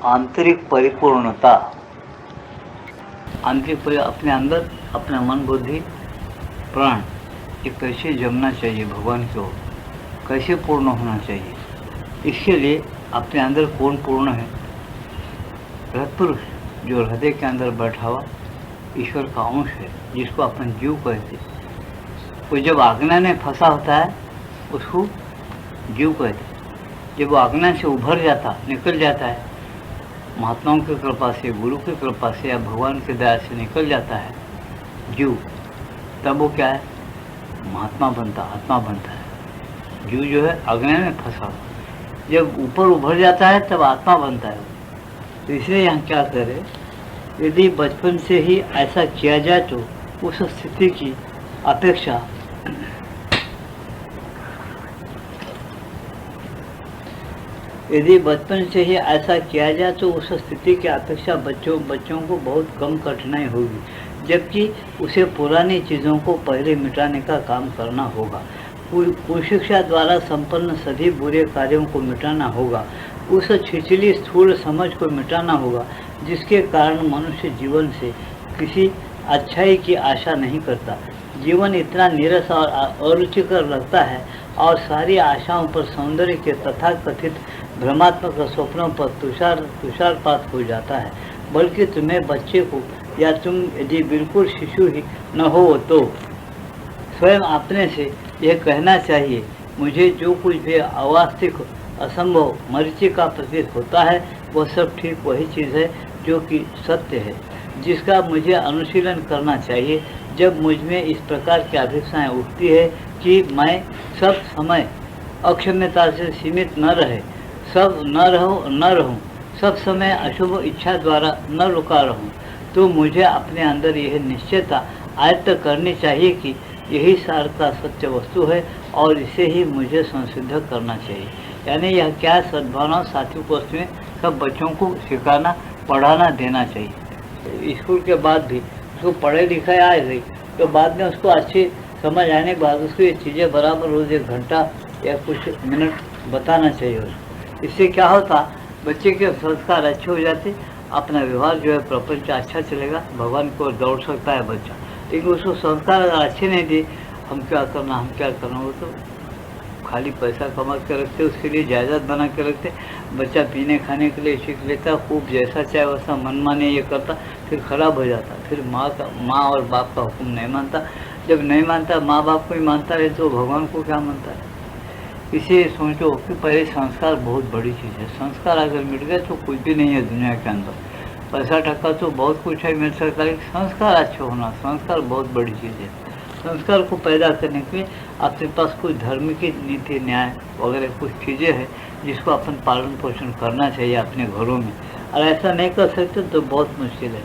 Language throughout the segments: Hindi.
आंतरिक परिपूर्णता, अपने अंदर अपना मन बुद्धि प्राण ये कैसे जमना चाहिए भगवान की ओर, कैसे पूर्ण होना चाहिए। इसके लिए अपने अंदर कौन पूर्ण है? पुरुष जो हृदय के अंदर बैठा हुआ ईश्वर का अंश है, जिसको अपन जीव कहते। वो जब आज्ञा में फंसा होता है उसको जीव कहते। जब वो आज्ञा से उभर जाता, निकल जाता है, महात्माओं की कृपा से, गुरु की कृपा से या भगवान की दया से निकल जाता है जीव, तब वो क्या है? महात्मा बनता, आत्मा बनता है। जीव जो है आज्ञा में फंसा, जब ऊपर उभर जाता है तब आत्मा बनता है। तो इसलिए यहाँ क्या करें, यदि बचपन से ही ऐसा किया जाए तो उस स्थिति की अपेक्षा उस स्थिति की अपेक्षा बच्चों को बहुत कम कठिनाई होगी, जबकि उसे पुरानी चीज़ों को पहले मिटाने का काम करना होगा। कुशिक्षा द्वारा संपन्न सभी बुरे कार्यों को मिटाना होगा। उस छिछली स्थूल समझ को मिटाना होगा जिसके कारण मनुष्य जीवन से किसी अच्छाई की आशा नहीं करता। जीवन इतना नीरस और अरुचिकर लगता है और सारी आशाओं पर सौंदर्य के तथाकथित भ्रमात्मक स्वप्नों पर तुषारपात हो जाता है। बल्कि तुम्हें बच्चे को, या तुम यदि बिल्कुल शिशु ही न हो तो स्वयं अपने से यह कहना चाहिए, मुझे जो कुछ भी अवास्तविक, असंभव, मरीचिका प्रतीत होता है वह सब ठीक वही चीज़ है जो कि सत्य है, जिसका मुझे अनुशीलन करना चाहिए। जब मुझ में इस प्रकार की अभिप्साएं उठती है कि मैं सब समय अक्षम्यता से सीमित न रहूं, सब समय अशुभ इच्छा द्वारा न रुका रहूं, तो मुझे अपने अंदर यह निश्चयता आयत्त करनी चाहिए कि यही सार का सत्य वस्तु है और इसे ही मुझे संसिद्ध करना चाहिए। यानी यह क्या सद्भावना सात्विक वस्तुएं सब बच्चों को सिखाना, पढ़ाना, देना चाहिए। स्कूल के बाद भी उसको पढ़े लिखाई आ गई तो बाद में उसको अच्छी समझ आने के बाद उसको ये चीज़ें बराबर रोज़ 1 घंटा या कुछ मिनट बताना चाहिए उसको। इससे क्या होता, बच्चे के संस्कार अच्छे हो जाते, अपना व्यवहार जो है प्रपंच अच्छा चलेगा, भगवान को दौड़ सकता है बच्चा। लेकिन उसको संस्कार अगर अच्छे नहीं दिए, हम क्या करना, वो तो खाली पैसा कमा के रखते, उसके लिए जायदाद बना के रखते। बच्चा पीने खाने के लिए सीख लेता, खूब जैसा चाहे वैसा मनमाने ये करता, फिर खराब हो जाता। फिर माँ और बाप का हुक्म नहीं मानता। जब नहीं मानता, माँ बाप को ही मानता रहे तो भगवान को क्या मानता है? इसे सोचो कि पहले संस्कार बहुत बड़ी चीज़ है। संस्कार अगर मिट गए तो कुछ भी नहीं है दुनिया के अंदर। पैसा टक्का तो बहुत कुछ है मिल सकता है, संस्कार अच्छा होना, संस्कार बहुत बड़ी चीज़ है। संस्कार को पैदा करने के लिए आपके पास कुछ धर्म की नीति न्याय वगैरह कुछ चीज़ें हैं जिसको अपन पालन पोषण करना चाहिए अपने घरों में। और ऐसा नहीं कर सकते तो बहुत मुश्किल है,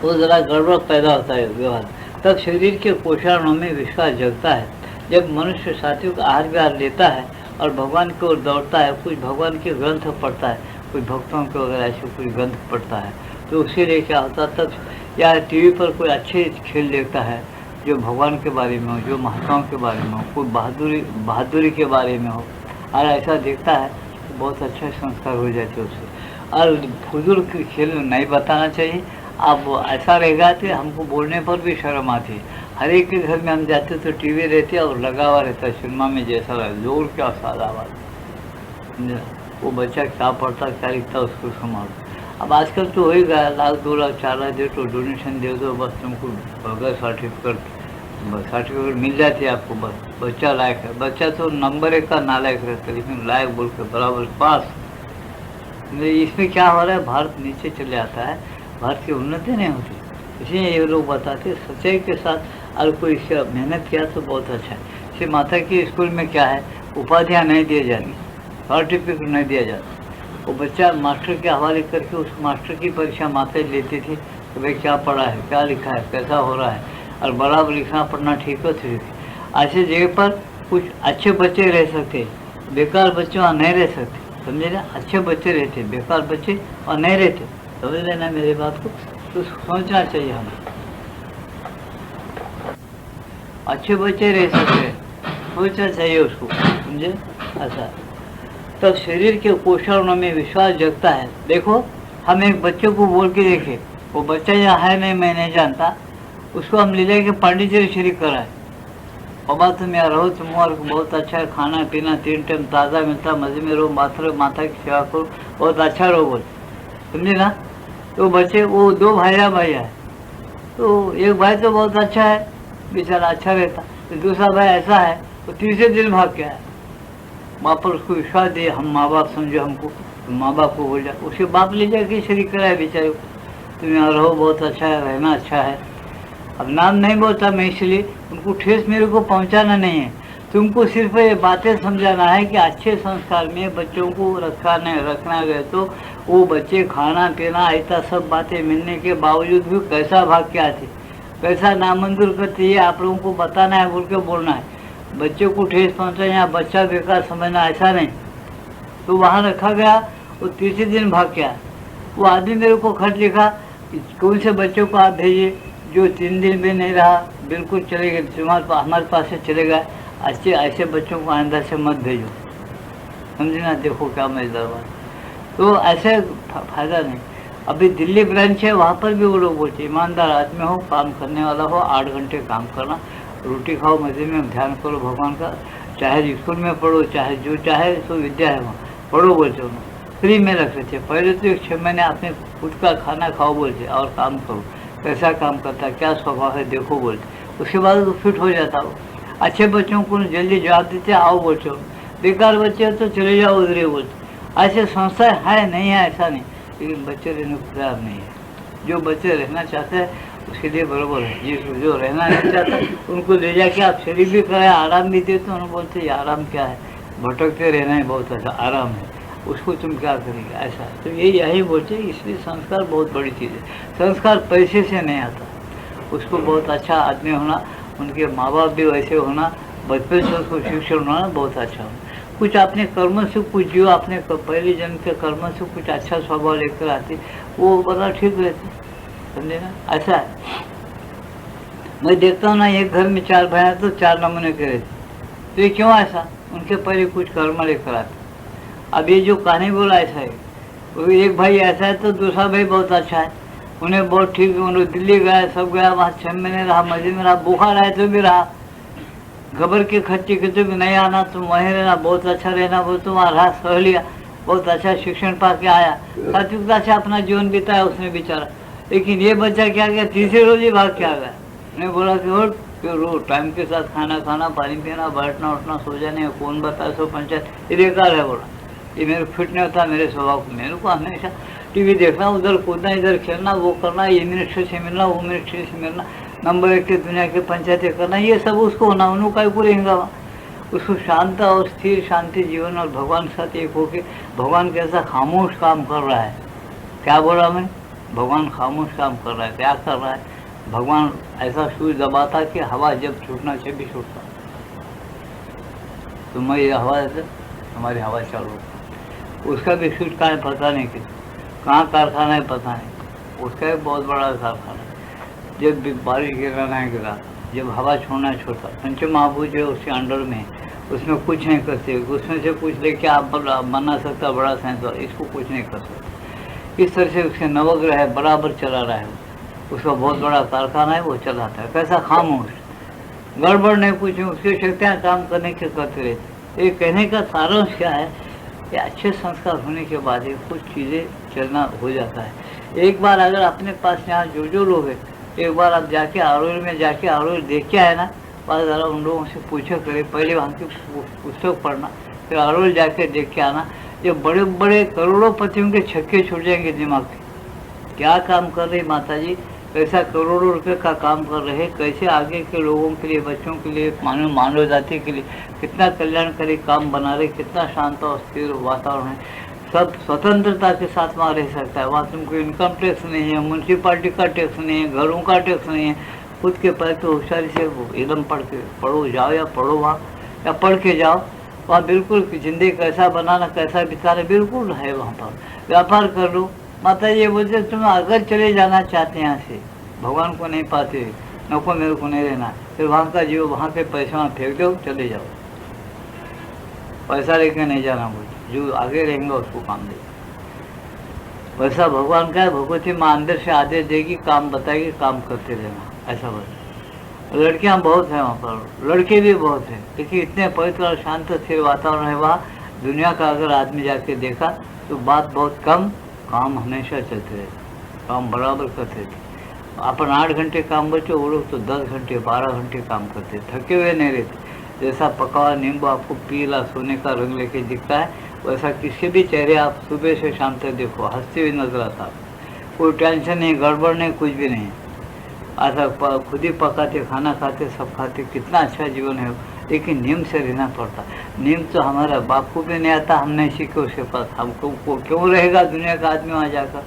तो ज़रा गड़बड़ पैदा होता है व्यवहार। तब शरीर के पोषणों में विश्वास जगता है। जब मनुष्य सात्विक आहार विहार लेता है और भगवान की ओर दौड़ता है, कुछ भगवान के ग्रंथ पढ़ता है, कुछ भक्तों के वगैरह ऐसे कुछ ग्रंथ पढ़ता है, तो उसके लिए क्या होता है, तब या टीवी पर कोई अच्छे खेल देखता है जो भगवान के बारे में हो, जो महात्माओं के बारे में हो, कोई बहादुरी के बारे में हो, और ऐसा देखता है तो बहुत अच्छे संस्कार हो जाते उससे। और फजूल के खेल नहीं बताना चाहिए। अब ऐसा रहेगा कि हमको बोलने पर भी शर्म आती है। हर एक के घर में हम जाते तो टीवी रहती है और लगा हुआ रहता है सिनेमा में जैसा लगा, जोर क्या सादा आवाज़, वो बच्चा क्या पढ़ता क्या लिखता उसको संभालो। अब आजकल तो हो ही गया, 1 लाख 2 लाख 4 लाख दे तो डोनेशन दे दो, बस तुमको बगैर सर्टिफिकेट मिल जाती है आपको, बस बच्चा लायक है। बच्चा तो नंबर 1 का नालायक रहता है, लेकिन लायक बोल के बराबर पास। इसमें क्या हो रहा है, भारत नीचे चले आता है, भारत की उन्नति नहीं होती। इसलिए ये लोग बताते सच्चाई के साथ, और कोई इसका मेहनत किया तो बहुत अच्छा है। इसे माता की स्कूल में क्या है, उपाधियाँ नहीं दी जाती, सर्टिफिकेट नहीं दिया जाता। वो बच्चा मास्टर के हवाले करके उस मास्टर की परीक्षा माता लेती थी कि भाई क्या पढ़ा है, क्या लिखा है, कैसा हो रहा है, और बराबर लिखना पढ़ना ठीक हो ठीक है। ऐसे जगह पर कुछ अच्छे बच्चे रह सकते, बेकार बच्चे वहाँ नहीं रह सकते, समझे ना। अच्छे बच्चे रहते, बेकार बच्चे और नहीं रहते, समझ लेना मेरी बात को। तो सोचना चाहिए हमें, अच्छे बच्चे रह सकते हैं, सोचना चाहिए उसको, समझे। ऐसा तब शरीर के पोषण में विश्वास जगता है। देखो, हम एक बच्चे को बोल के देखे, वो बच्चा यहाँ है नहीं, मैं नहीं जानता, उसको हम ले जाके पांडिचेरी शरीक कराए, बाबा तुम यहाँ रहो, तुम्हारे को बहुत अच्छा है, खाना पीना 3 टाइम ताज़ा मिलता, मजे में रहो, माता की सेवा करो, बहुत अच्छा रहो, बोल, समझे ना। तो बच्चे, वो 2 भाई है, तो एक भाई तो बहुत अच्छा है, बेचारा अच्छा रहता, तो दूसरा भाई ऐसा है, तो तीसरे दिन भाग के आया। वहाँ पर उसको विश्वास दिए, हम माँ बाप समझो हमको, तो माँ बाप को बोल जाए, उसके बाप ले जाके शरीक कराए बेचारे को, तुम यहाँ रहो, बहुत अच्छा है, रहना अच्छा है। अब नाम नहीं बोलता मैं, इसलिए उनको ठेस मेरे को पहुँचाना नहीं है, तुमको सिर्फ ये बातें समझाना है कि अच्छे संस्कार में बच्चों को रखना गए तो वो बच्चे खाना पीना ऐसा सब बातें मिलने के बावजूद भी कैसा भाग के आते, कैसा नामंजूर करते, ये आप लोगों को बताना है, बोल के बोलना है। बच्चे को ठेस पहुँचा या बच्चा बेकार समझना, ऐसा नहीं। तो वहाँ रखा गया, वो तीसरे दिन भाग के आया। वो आदमी मेरे को खत लिखा कि कौन से बच्चों को आप भेजिए जो 3 दिन में नहीं रहा, बिल्कुल चले गए, हमारे पास से चले गए, ऐसे बच्चों को आइंदा से मत भेजो, समझे ना। देखो क्या मजेदार बात, तो ऐसे फायदा नहीं। अभी दिल्ली ब्रांच है, वहाँ पर भी वो लोग बोलते ईमानदार आदमी हो, काम करने वाला हो, 8 घंटे काम करना, रोटी खाओ, मजे में ध्यान करो भगवान का, चाहे स्कूल में पढ़ो, चाहे जो चाहे सो विद्या है वहाँ पढ़ो, बोलते उन्होंने फ्री में रखते थे। पहले तो 6 महीने आपने खुद का खाना खाओ बोलते, और काम करो, कैसा काम करता है, क्या स्वभाव है देखो बोलते, उसके बाद वो फिट हो जाता हो। अच्छे बच्चों को जल्दी जवाब देते, आओ बोलते हो, बेकार बच्चे हो तो चले जाओ उधर बोलते। ऐसे संस्था है नहीं है ऐसा नहीं, लेकिन बच्चे रहने को तैयार नहीं है। जो बच्चे रहना चाहते हैं उसके लिए बराबर है, जो रहना नहीं चाहता उनको ले जाके आप शरीर भी कराए, आराम भी देते, तो उन्होंने बोलते आराम क्या है, भटकते रहना है, बहुत अच्छा आराम है, उसको तुम क्या करेंगे, ऐसा। तो यही बोलते, इसलिए संस्कार बहुत बड़ी चीज़ है। संस्कार पैसे से नहीं आता, उसको बहुत अच्छा आदमी होना, उनके माँ बाप भी वैसे होना, बचपन से उसको शिक्षण होना बहुत अच्छा होना, कुछ अपने कर्म से कुछ जो अपने पहले जन्म के कर्म से कुछ अच्छा स्वभाव लेकर आते, वो बड़ा ठीक रहते, समझे ना। ऐसा है, मैं देखता हूँ ना, एक घर में 4 भाई तो 4 नमूने के रहते, तो ये क्यों ऐसा, उनके पहले कुछ कर्म लेकर आते। अब ये जो कहानी बोला ऐसा है, एक भाई ऐसा है तो दूसरा भाई बहुत अच्छा है, उन्हें बहुत ठीक, उन्होंने दिल्ली गया, सब गया, वहाँ 6 महीने रहा, मजे में रहा, बुखार आए तो भी रहा, घबर के खर्चे के तो भी नहीं आना, तुम वहीं रहना, बहुत अच्छा रहना, वो तुम रहा, सह लिया, बहुत अच्छा शिक्षण पा के आया, सात्विकता से अपना जीवन बिताया उसने बेचारा। लेकिन ये बच्चा क्या गया, तीसरे रोज ही भाग के आ गया। मैं बोला कि रोज टाइम के साथ खाना खाना, पानी पीना, बैठना उठना, सो जाने, कौन बताए सो पंचायत, ये बेकार है। बोला ये मेरे फिट नहीं होता मेरे स्वभाव को, मेरे को हमेशा टीवी देखना, उधर कूदना, इधर खेलना, वो करना, ये मिनिस्टर से मिलना, वो मिनिस्टर से मिलना, नंबर 1 के दुनिया के पंचायतें करना, ये सब उसको होना, उन्होंने का को रहेगा। उसको शांत और स्थिर शांति जीवन और भगवान के साथ एक होके, भगवान कैसा खामोश काम कर रहा है, क्या बोला मैं, भगवान खामोश काम कर रहा है, क्या कर रहा है, भगवान ऐसा सूर्य दबाता कि हवा जब छूटना चाहिए भी छूटता, तो मैं ये हवा देते, हमारी हवा चालू, उसका भी सूट कहाँ है पता नहीं, किस कहाँ कारखाना है पता नहीं, उसका एक बहुत बड़ा कारखाना। जब बारिश गिराना है गिरा, जब हवा छोड़ना है छोड़ता, पंच महाभूत जो उसके अंडर में, उसमें कुछ नहीं करते, उसमें से कुछ लेके आप बना सकता बड़ा साइंस, इसको कुछ नहीं कर सकता। इस तरह से उसके नवग्रह है, बराबर चला रहा है, उसका बहुत बड़ा कारखाना है, वो चलाता है, कैसा खामोश, गड़बड़ नहीं, कुछ नहीं, उसकी शक्तियाँ काम करने के करते रहते। ये कहने का सारांश क्या है कि अच्छे संस्कार होने के बाद ही कुछ चीज़ें चलना हो जाता है। एक बार अगर अपने पास यहाँ जो लोग हैं, एक बार आप जाके आरोल में जाके आरोल देख के आए ना, बाद ज़रा उन लोगों से पूछा करें, पहले वहाँ की पुस्तक पढ़ना, फिर आरोल जाके देख के आना, ये बड़े बड़े करोड़ों पतियों के छक्के छूट जाएंगे दिमाग के, क्या काम कर रही माता जी, कैसा करोड़ों रुपए का काम कर रहे हैं, कैसे आगे के लोगों के लिए, बच्चों के लिए, मानव जाति के लिए कितना कल्याणकारी काम बना रहे, कितना शांत और स्थिर वातावरण है, सब स्वतंत्रता के साथ वहाँ रह सकता है। वहाँ तुमको इनकम टैक्स नहीं है, म्यूनसिपालिटी का टैक्स नहीं है, घरों का टैक्स नहीं है, खुद के पैर पे होशियारी से एकदम पढ़ो जाओ, या पढ़ो वहाँ, या पढ़ के जाओ वहाँ, बिल्कुल जिंदगी कैसा बनाना कैसा बिताना बिल्कुल है वहाँ पर। व्यापार कर लो, माता ये बोलते तुम अगर चले जाना चाहते हैं यहाँ से, भगवान को नहीं पाते, नको मेरे को नहीं रहना, फिर वहाँ का जीव वहाँ के पैसे वहाँ फेंक दो, चले जाओ, पैसा लेके नहीं जाना बोले, जो आगे रहेंगे उसको काम देगा। वैसा भगवान का है, भगवती माँ अंदर से आदेश देगी, काम बताएगी, काम करते रहना, ऐसा बता। लड़कियां बहुत हैं वहाँ पर, लड़के भी बहुत हैं, लेकिन इतने पवित्र और शांत स्थिर वातावरण है वहाँ। दुनिया का अगर आदमी जाके देखा तो बात बहुत कम, काम हमेशा चलते रहते, काम बराबर करते थे। अपन 8 घंटे काम बचे, वो लोग तो 10 घंटे 12 घंटे काम करते, थके हुए नहीं रहते। जैसा पका हुआ नींबू आपको पीला सोने का रंग लेके दिखता है, वैसा किसी भी चेहरे आप सुबह से शाम तक देखो हंसते हुए नजर आता है, कोई टेंशन नहीं, गड़बड़ नहीं, कुछ भी नहीं। ऐसा खुद ही पकाते, खाना खाते, सब खाते, कितना अच्छा जीवन है। लेकिन नियम से रहना पड़ता। नियम तो हमारा बाप को भी नहीं आता, हम नहीं सीखे उसके पास, हमको क्यों रहेगा दुनिया का आदमी वहाँ जाकर,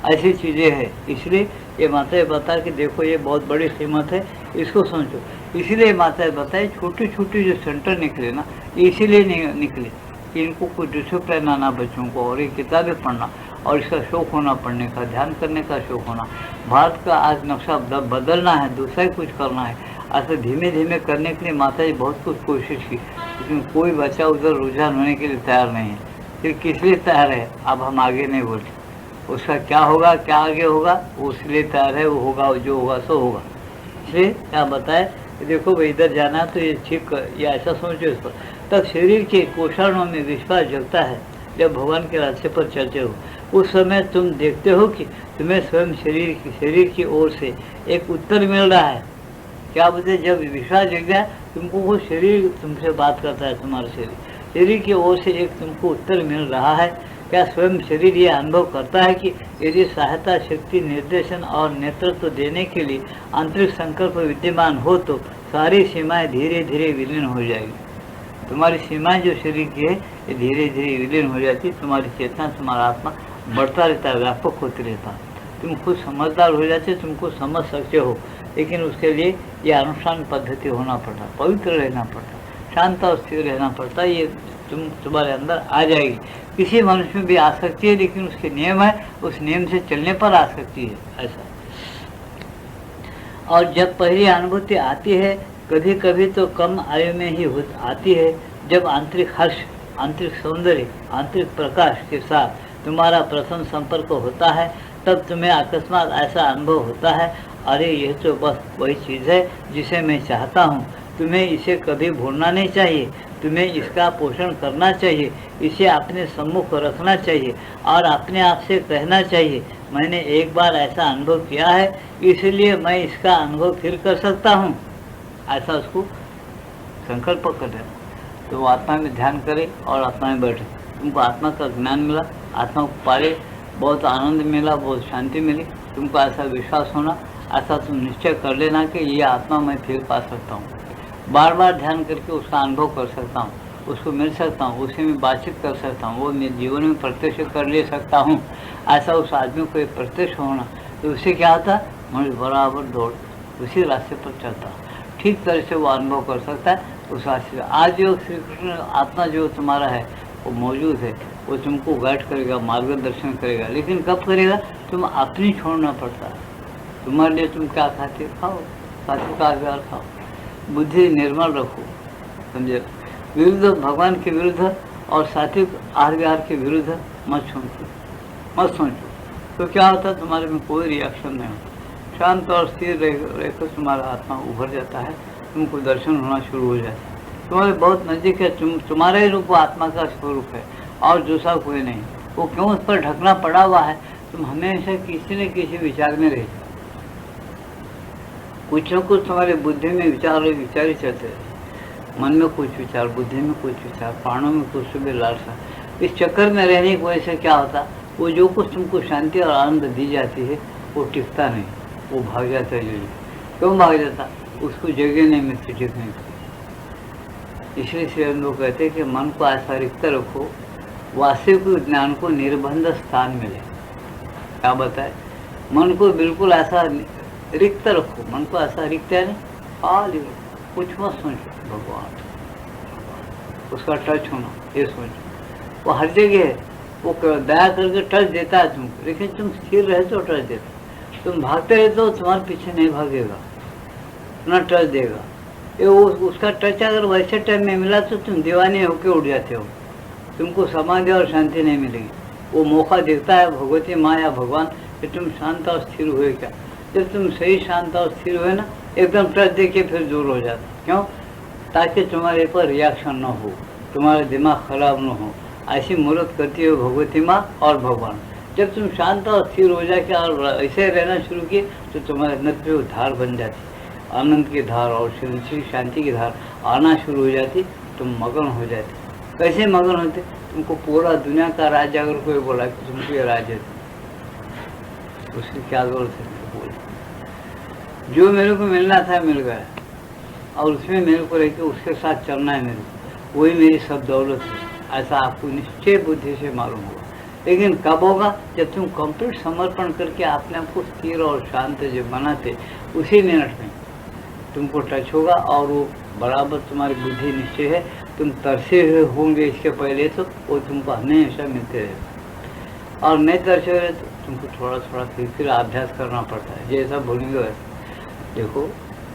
ऐसी चीज़ें हैं। इसलिए ये माताएं बता कि देखो ये बहुत बड़ी कीमत है, इसको समझो। इसीलिए माताएं बताए छोटी छोटी जो सेंटर निकले ना, इसीलिए निकले कि इनको कुछ डिसिप्लिन आना बच्चों को, और ये किताबें पढ़ना, और इसका शौक होना, पढ़ने का, ध्यान करने का शौक होना। भारत का आज नक्शा बदलना है, दूसरा ही कुछ करना है। ऐसे धीमे धीमे करने के लिए माताजी बहुत कुछ कोशिश की, लेकिन कोई बच्चा उधर रुझान होने के लिए तैयार नहीं है। फिर किस लिए तैयार है, अब हम आगे नहीं बोलते, उसका क्या होगा, क्या आगे होगा, वो इसलिए तैयार है, वो होगा, जो होगा सो होगा। इसलिए क्या बताए, देखो भाई इधर जाना है तो ये ठीक, ये ऐसा सोचो इस पर। तब शरीर के कोषाणों में विश्वास जगता है। जब भगवान के रास्ते पर चलते हो उस समय तुम देखते हो कि तुम्हें स्वयं शरीर की ओर से एक उत्तर मिल रहा है। क्या बोलते, जब विश्वास जग जाए तुमको, वो शरीर तुमसे बात करता है, तुम्हारा शरीर की ओर से एक तुमको उत्तर मिल रहा है। क्या स्वयं शरीर ये अनुभव करता है कि यदि सहायता, शक्ति, निर्देशन और नेतृत्व देने के लिए आंतरिक संकल्प विद्यमान हो तो सारी सीमाएं धीरे धीरे विलीन हो जाएगी। तुम्हारी सीमाएं जो शरीर की है ये धीरे धीरे विलीन हो जाती, तुम्हारी चेतना, तुम्हारा आत्मा बढ़ता रहता है, व्यापक होते रहता। तुम खुद समझदार हो जाते, तुमको समझ सकते हो, लेकिन उसके लिए ये अनुष्ठान पद्धति होना पड़ता, पवित्र रहना पड़ता, शांत और स्थिर रहना पड़ता। ये तुम्हारे अंदर आ जाएगी। किसी मनुष्य में भी आ सकती है, लेकिन उसके नियम है, उस नियम से चलने पर आ सकती है, ऐसा। और जब पहली अनुभूति आती है, कभी कभी तो कम आयु में ही आती है, जब आंतरिक हर्ष, आंतरिक सौंदर्य, आंतरिक प्रकाश के साथ तुम्हारा प्रथम संपर्क होता है, तब तुम्हें अकस्मात ऐसा अनुभव होता है, अरे ये तो बस वही चीज़ है जिसे मैं चाहता हूँ। तुम्हें इसे कभी भूलना नहीं चाहिए, तुम्हें इसका पोषण करना चाहिए, इसे अपने सम्मुख रखना चाहिए और अपने आप से कहना चाहिए, मैंने एक बार ऐसा अनुभव किया है, इसलिए मैं इसका अनुभव फिर कर सकता हूँ। ऐसा उसको संकल्प कर देना। तो वो आत्मा में ध्यान करे और आत्मा में बैठे, तुमको आत्मा का ज्ञान मिला, आत्मा को पाले, बहुत आनंद मिला, बहुत शांति मिली। तुमको ऐसा विश्वास होना, ऐसा तुम निश्चय कर लेना कि ये आत्मा मैं फिर पा सकता हूँ, बार बार ध्यान करके उसका अनुभव कर सकता हूँ, उसको मिल सकता हूँ, उससे मैं बातचीत कर सकता हूँ, वो मेरे जीवन में प्रत्यक्ष कर ले सकता हूँ। ऐसा उस आदमी को एक प्रत्यक्ष होना, तो उससे क्या होता, मनुष्य बराबर दौड़ उसी रास्ते पर चलता, ठीक तरह से वो अनुभव कर सकता है उस रास्ते से। आज जो श्री कृष्ण आत्मा जो तुम्हारा है वो मौजूद है, वो तुमको गाइड करेगा, मार्गदर्शन करेगा, लेकिन कब करेगा, तुम अपनी छोड़ना पड़ता है। तुम्हारे लिए तुम क्या खाते खाओ, साथी का आज्ञा खाओ, बुद्धि निर्मल रखो, समझे। विरुद्ध, भगवान के विरुद्ध और सात्विक आहार विहार के विरुद्ध मत सोचो, तो क्या होता, तुम्हारे में कोई रिएक्शन नहीं होता, शांत और स्थिर रहकर तुम्हारा आत्मा उभर जाता है, तुमको दर्शन होना शुरू हो जाता है, तुम्हारे बहुत नज़दीक है, तुम्हारा ही रूप आत्मा का स्वरूप है और दूसरा कोई नहीं। वो क्यों उस पर ढकना पड़ा हुआ है, तुम हमेशा किसी न किसी विचार में रहे, कुछ न कुछ तुम्हारे बुद्धि में विचार ही चलते रहे, मन में कुछ विचार, बुद्धि में कुछ विचार, प्राणों में कुछ भी लालसा। इस चक्कर में रहने की वजह से क्या होता, वो जो कुछ तुमको शांति और आनंद दी जाती है वो टिकता नहीं, वो भाग जाता है। क्यों भाग जाता, उसको जगह नहीं मिलती टिकने की। इसलिए श्री लोग कहते हैं कि मन को ऐसा रिक्त रखो, वास्तविक ज्ञान को निर्बंध स्थान मिले। क्या बताए, मन को बिल्कुल ऐसा रिक्त रखो, मन को ऐसा रिक्त है ना, खाली कुछ मत सोचो, भगवान उसका टच होना, ये सोचो। वो हर जगह है, वो दया करके टच देता है तुमको, लेकिन तुम स्थिर रहते हो टच देता, तुम भागते रहते हो तुम्हारे पीछे नहीं भागेगा, ना टच देगा। ये उसका टच अगर वैसे टाइम में मिला तो तुम दीवाने होके उड़ जाते हो, तुमको समाधि और शांति नहीं मिलेगी। वो मौका देता है भगवती माँ या भगवान कि तुम शांत और स्थिर हुए क्या। जब तुम सही शांत और स्थिर हुए ना, एकदम टच दे के फिर दूर हो जाता। क्यों? ताकि तुम्हारे पर रिएक्शन न हो, तुम्हारा दिमाग खराब न हो। ऐसी मूर्त करती है भगवती माँ और भगवान। जब तुम शांत और स्थिर हो जाके और ऐसे रहना शुरू किए तो तुम्हारे अंदर पे वो धार बन जाती, आनंद की धार और शांति की धार आना शुरू हो जाती, तुम मगन हो जाते। कैसे मगन होते? तुमको पूरा दुनिया का राज्य अगर कोई बोला कि तुमको ये राज्य है, उसकी क्या जरूरत है? बोल, जो मेरे को मिलना था मिल गया, और उसमें मेरे को रहकर उसके साथ चलना है, मेरे को वही मेरी सब दौलत है। ऐसा आपको निश्चय बुद्धि से मालूम होगा। लेकिन कब होगा? जब तुम कंप्लीट समर्पण करके अपने आप को स्थिर और शांत जो बनाते, उसी मिनट में तुमको टच होगा और वो बराबर तुम्हारी बुद्धि निश्चय है। तुम तरसे हुए होंगे इसके पहले तो वो तुमको हमेशा मिलते रहे, और नहीं तरसे हुए तो तुमको थोड़ा थोड़ा फिर अभ्यास करना पड़ता है। जैसा बोलेंगे वैसे। देखो,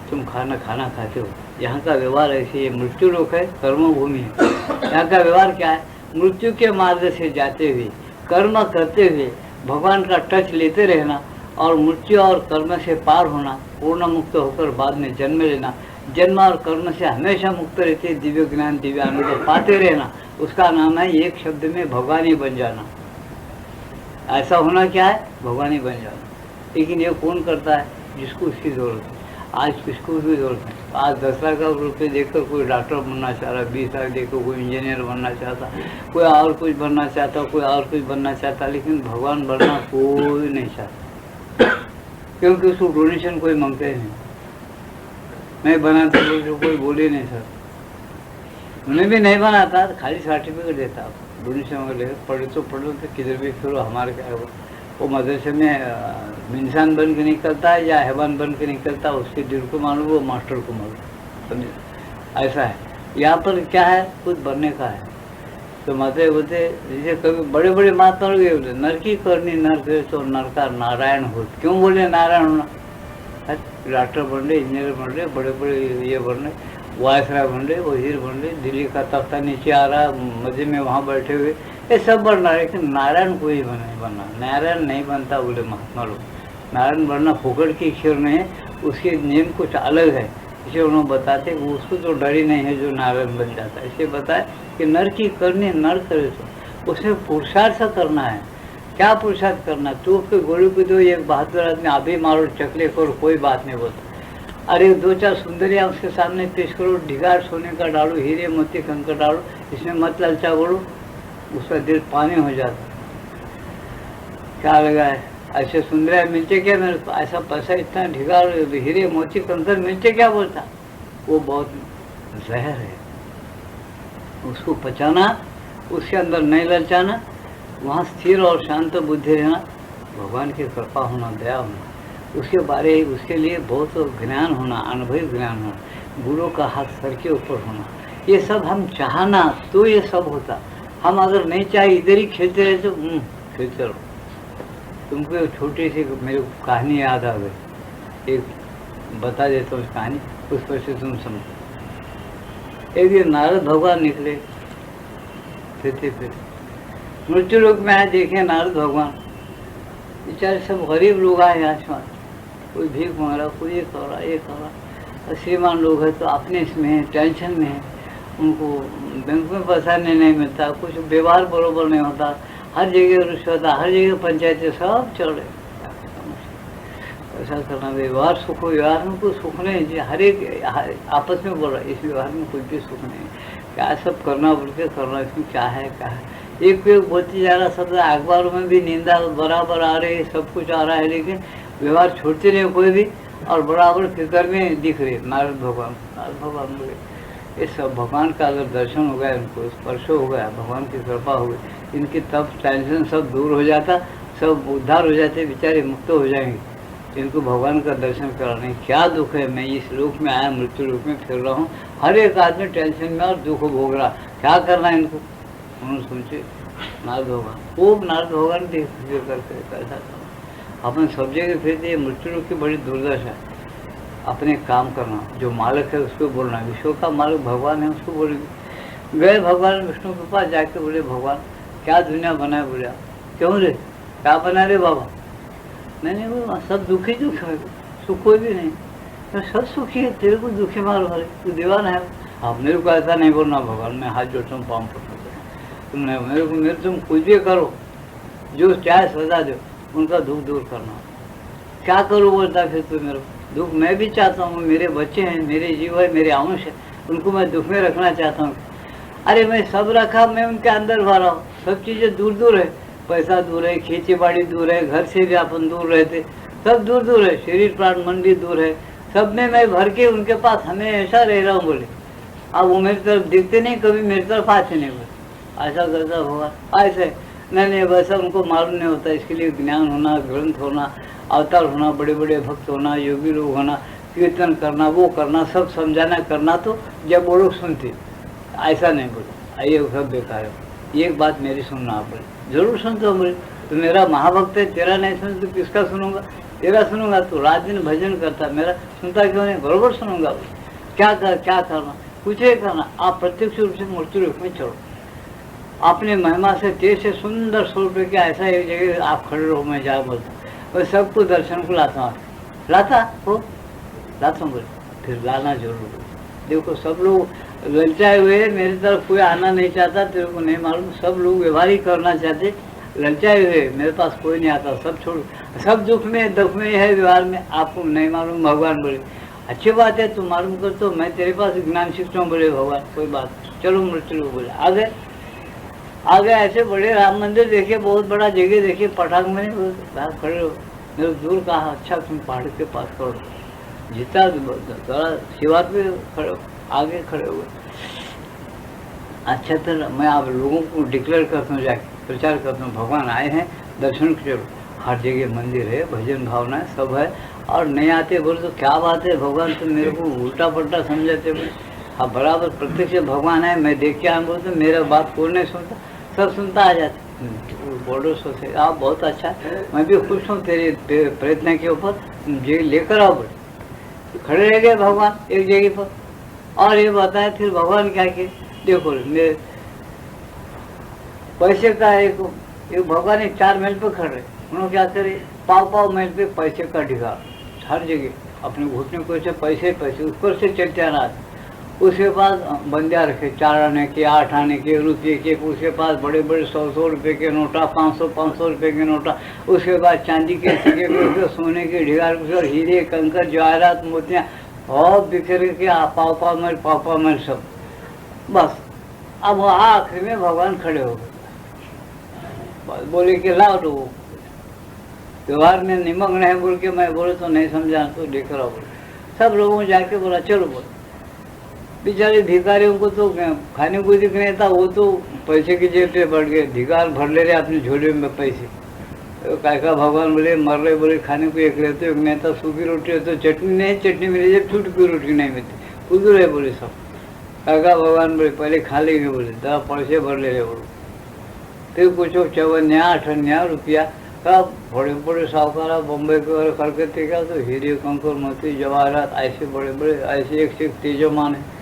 तुम खाना खाते हो, यहाँ का व्यवहार ऐसे, ये मृत्यु लोक है, कर्मभूमि है। यहाँ का व्यवहार क्या है? मृत्यु के मार्ग से जाते हुए, कर्म करते हुए, भगवान का टच लेते रहना, और मृत्यु और कर्म से पार होना, पूर्ण मुक्त होकर बाद में जन्म लेना, जन्म और कर्म से हमेशा मुक्त रहते, दिव्य ज्ञान दिव्य आनंद पाते रहना, उसका नाम है एक शब्द में भगवान ही बन जाना। ऐसा होना क्या है? भगवान ही बन जाना। लेकिन ये कौन करता है? जिसको उसकी जरूरत है। आज किसको भी जरूरत है? आज 10 लाख रुपये देकर कोई डॉक्टर बनना चाह रहा, 20 लाख देकर कोई इंजीनियर बनना चाहता, कोई और कुछ बनना चाहता, कोई और कुछ बनना चाहता, लेकिन भगवान बनना कोई नहीं चाहता, क्योंकि उसको डोनेशन कोई मांगते नहीं। मैं बनाता तो कोई बोले नहीं सर, उन्हें भी नहीं बनाता, खाली सर्टिफिकेट देता, डोनेशन वगैरह पढ़ो तो किधर भी फिरो, हमारे क्या हो। वो मदरसे में इंसान बन के निकलता है या हैवान बन के निकलता है, उसके दिल को मालूम, वो मास्टर को मालूम, समझे? ऐसा है। यहाँ पर क्या है? खुद बनने का है। तो माते बोलते, जैसे कभी बड़े बड़े महात्मा लोग बोलते, नर की करनी नर करे तो नर का नारायण हो। क्यों बोले नारायण होना? डॉक्टर बन रहे, इंजीनियर बन रहे, बड़े बड़े ये बन रहे, वायसराय बन रहे, वजीर बन रहे, दिल्ली का तख्ता नीचे आ रहा, मजे में वहाँ बैठे हुए, ये सब बन रहा है। लेकिन नारायण कोई नहीं बनना, नारायण नहीं बनता बोले महात्मा लोग। नारायण बनना फोकट की ईश्वर नहीं है, उसके नियम कुछ अलग है। इसे उन्होंने बताते कि उसको तो डर ही नहीं है जो नारायण बन जाता है। इसे बताए कि नर की करनी नर करे, तो उसमें पुरुषार्थ करना है। क्या पुरुषार्थ करना? तू उसके गोली को दो, एक बहादुर आदमी अभी मारो, चकले करो, कोई बात नहीं बोलता। अरे 2-4 सुंदरियाँ उसके सामने पेश करो, ढिगार सोने का डालो, हीरे मोती कंकर डालो, इसमें मत ललचा बोलो, उसका दिल पानी हो जाता। क्या लगा है? ऐसे सुंदरियाँ मिलते क्या मेरे को? ऐसा पैसा इतना ढिगार हीरे मोती कंकर मिलते क्या? बोलता वो बहुत जहर है, उसको पचाना, उसके अंदर नहीं ललचाना, वहाँ स्थिर और शांत बुद्धि रहना, भगवान की कृपा होना, दया होना, उसके लिए बहुत ज्ञान होना, अनुभवी ज्ञान होना, गुरु का हाथ सर के ऊपर होना, ये सब हम चाहना तो ये सब होता। हम अगर नहीं चाहे इधर ही खेलते रहे तो खेलते रहो। तुमको एक छोटी सी मेरे को कहानी याद आ गई, एक बता देता हूँ कहानी, उस पर से तुम समझो। एक दिन नारद भगवान निकले, फिरते मृत्यु लोक में आए, देखे नारद भगवान, बेचारे सब गरीब लोग आए आसमान, कोई भीख मांग रहा, कोई ये कर रहा। श्रीमान लोग हैं तो अपने इसमें है, टेंशन में है, उनको बैंक में पैसा नहीं मिलता, कुछ व्यवहार बरोबर नहीं होता, हर जगह रिश्वत, हर जगह पंचायतें सब चल रहे। ऐसा करना व्यवहार सुख हो, व्यवहार में कोई सुख नहीं, हर एक आपस में बोल रहा है, इस व्यवहार में कोई भी सुख नहीं, क्या सब करना बोल के करना, इसमें क्या है क्या है। एक बोलती जा रहा, सब अखबारों में भी निंदा बराबर आ रही है, सब कुछ आ रहा है, लेकिन व्यवहार छोड़ते नहीं कोई भी, और बराबर फिक्र में दिख रहे नारद भगवान बोले, ये सब भगवान का अगर दर्शन हो गया, इनको स्पर्श हो गया, भगवान की कृपा हो गई, इनकी तब टेंशन सब दूर हो जाता, सब उद्धार हो जाते, बेचारे मुक्त हो जाएंगे। इनको भगवान का दर्शन कराने क्या दुख है, मैं इस लोक में आया, मृत्यु लोक में फिर रहा हूँ, हर एक आदमी टेंशन में और दुख भोग रहा, क्या करना है इनको? उन्होंने सोचे नारद भगवान, खूब नारद भगवान देख करके कैसा था, अपन सब जगह फिरते, मृत्यु लोक की बड़ी दुर्दशा है। अपने काम करना, जो मालिक है उसको बोलना, विश्व का मालिक भगवान है उसको बोलेंगे। गए भगवान विष्णु के पास जाके बोले भगवान क्या दुनिया बनाए, बोले क्यों रे क्या बना रे बाबा, मैंने वो सब दुखी दुख है, सुख कोई भी नहीं, तो सब सुखी है, तेरे को दुखी मारो हरे, तू दीवाना है। आप मेरे को ऐसा नहीं बोलना भगवान, मैं हाथ जोड़ता हूँ पाँव पकड़, तुमने मेरे को, मेरे तुम कुछ भी करो, जो चाहे सजा दो, उनका दुख दूर करना। क्या करूँ बोलता फिर तू मेरे दुख, मैं भी चाहता हूँ, मेरे बच्चे हैं, मेरे जीव है, मेरे अंश है, उनको मैं दुख में रखना चाहता हूँ। अरे मैं सब रखा, मैं उनके अंदर भरा हूँ, सब चीज़ें दूर दूर है, पैसा दूर है, खेती बाड़ी दूर है, घर से भी अपन दूर रहते, सब दूर दूर है, शरीर प्राण मन भी दूर है, सब में मैं भर के उनके पास हमेशा रह रहा हूँ। बोले अब वो मेरी तरफ दिखते नहीं, कभी मेरी तरफ आते नहीं, बोले ऐसा करता होगा ऐसे नहीं, वैसा उनको मालूम नहीं होता। इसके लिए ज्ञान होना, ग्रंथ होना, अवतार होना, बड़े बड़े भक्त होना, योगी लोग होना, कीर्तन करना, वो करना, सब समझाना करना, तो जब वो लोग सुनते, ऐसा नहीं बोले ये सब बेकार है, एक बात मेरी सुनना। आप बोले जरूर सुनते हो, बोले तो मेरा महाभक्त है, तेरा नहीं सुन तो किसका सुनूंगा, तेरा सुनूंगा, तो रात दिन भजन करता, मेरा सुनता क्यों नहीं, बरोबर सुनूंगा। क्या करना, कुछ नहीं करना, आप प्रत्यक्ष रूप से मूर्ति रूप में चलो, अपने महिमा से तेज से सुंदर स्वरूप के ऐसा एक जगह आप खड़े रहो, मैं जा बोलता और सबको दर्शन को लाता हूँ, लाता हूँ बोले फिर लाना जरूर। देखो सब लोग ललचाए हुए, मेरी तरफ कोई आना नहीं चाहता, तेरे को नहीं मालूम, सब लोग व्यवहार ही करना चाहते, ललचाए हुए, मेरे पास कोई नहीं आता, सब छोड़, सब दुख में है व्यवहार में, आपको नहीं मालूम। भगवान बोले अच्छी बात है, तुम मालूम कर, तो मैं तेरे पास ज्ञान सीखता हूँ। बोले भगवान कोई बात, चलो मृत्यु बोले आगे ऐसे बड़े राम मंदिर देखे, बहुत बड़ा जगह देखे, पटाख में खड़े हो, मेरे दूर कहा अच्छा तुम पहाड़ के पास करो, जितना थोड़ा शिवार पे खड़े, आगे खड़े हुए, अच्छा तो मैं आप लोगों को डिक्लेयर करता हूँ, जाके प्रचार करता हूँ, भगवान आए हैं, दर्शन करो, हर जगह मंदिर है, भजन भावना है, सब है, और नहीं आते बोले तो क्या बात है, भगवान तुम मेरे को उल्टा पलटा समझाते बोले। हाँ बराबर प्रत्यक्ष भगवान है, मैं देख के आऊँ तो मेरा बात कोई नहीं सुनता, सब सुनता आ जाता, बोलो सोचे आप बहुत अच्छा, मैं भी खुश हूँ तेरे प्रयत्न के ऊपर, जे लेकर आओ बोले। खड़े रह गए भगवान एक जगह पर, और ये बताया फिर भगवान क्या किए, देखो मेरे पैसे का एक भगवान एक 4 मील पे खड़े, उन्होंने क्या करे, पाव मील पे पैसे का ढिगाड़, हर जगह अपने घुटने को से पैसे ऊपर से चलते आना। उसके पास बंदिया रखे 4 आने के, 8 आने के, रुपये के, उसके पास बड़े बड़े 100 रुपये के नोटा, 500 रुपये के नोटा, उसके बाद चांदी के सिक्के, उसके सोने के ढिगाड़, उसके हीरे कंकर जवाहरात मोतियाँ और बिखर के पाव मील सब, बस। अब आखिर में भगवान खड़े हो गए, बोले कि लाओ तो त्योहार में निमग्न है बोल के, मैं बोले तो नहीं समझा, तो लेकर आओ बोले। सब लोगों जाके बोला चलो बोले, बेचारे भिखारियों को तो खाने को दिख नहीं था, वो तो पैसे की जेब पे बढ़ गए, भिखार भर ले रहे अपने झोले में पैसे। तो का भगवान बोले मर रहे, बोले खाने को एक रहते एक नहीं था, सूखी रोटी हो तो चटनी नहीं, चटनी मिली जब छूट की रोटी नहीं मिलती, खुद रहे बोले सब। काका भगवान बोले पहले खा लेंगे बोले, 10 पैसे भर ले रहे बोले, फिर कुछ 54-58 रुपया का बड़े बड़े साहूकार बम्बई के और कलकत्ते का, तो हीरे कंकर मोती जवाहरात ऐसे बड़े बड़े, ऐसे एक से एक तेजमान है।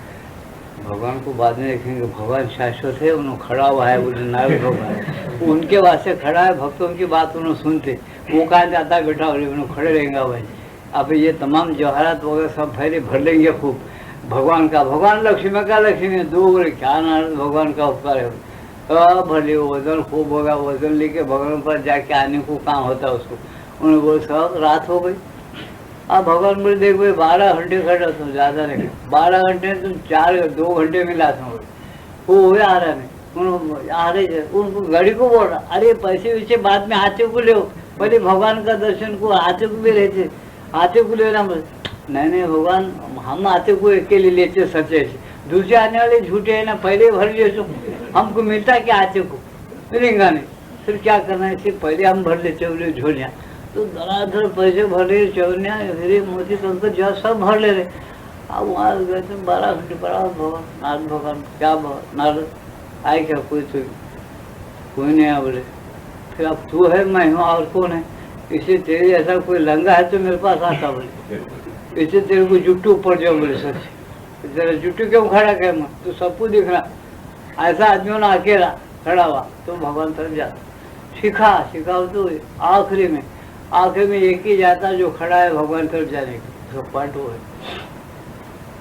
भगवान को बाद में देखेंगे, भगवान शाश्वत है, उन्होंने खड़ा हुआ है, बोले नायक भगवान उनके वास्ते खड़ा है, भक्तों की बात उन्होंने सुनते, वो कहा जाता है बेटा बोले उन्होंने खड़े रहेंगे भाई। अब ये तमाम जवाहरात वगैरह सब पहले भर लेंगे खूब भगवान का, भगवान लक्ष्मी का, लक्ष्मी दो बोले क्या नारायण भगवान का उपकार है, भले वजन खूब होगा, वजन लेके भगवान पर जाके आने को काम होता है उसको। उन्होंने बोले सब रात हो गई। अब भगवान बोले देख भाई 12 घंटे खड़ा तुम, ज़्यादा नहीं, 12 घंटे तुम 2 घंटे में लाता हूँ, वो हुए आ रहा नहीं, आ रहे उनको गाड़ी को बोल रहा, अरे पैसे वैसे बाद में हाथे को ले, पहले भगवान का दर्शन को हाथे को भी रहते, हाथे को लेना नहीं भगवान हम हाथे को अकेले लेते सच्चे से, दूसरे आने वाले झूठे है ना, पहले भर ले, हमको मिलता क्या हाथे को मिलेगा नहीं, फिर क्या करना है, सिर्फ पहले हम भर लेते बोले झोलियाँ, तो धड़ाधड़ पैसे भर रहे, चौनिया हीरे मोती कंकर जो सब भर ले रहे। अब वहाँ गए थे 12 घंटे पड़ा भगवान, नारद भगवान क्या नारद आए क्या, कोई नहीं आया बोले, फिर अब तू है मैं हूँ और कौन है, इसे तेरे ऐसा कोई लंगा है तो मेरे पास आता बोले, इसे तेरे को जुट्टू ऊपर जाओ बोले सच, तेरा जुट्टू क्यों खड़ा कर मैं, तो सबको दिख रहा। ऐसा आदमी होना अकेला खड़ा हुआ तो भगवान तरफ जाता। सिखाओ तो आखिरी में एक ही जाता जो खड़ा है भगवान तरफ जाने का, तो पॉइंट वो है।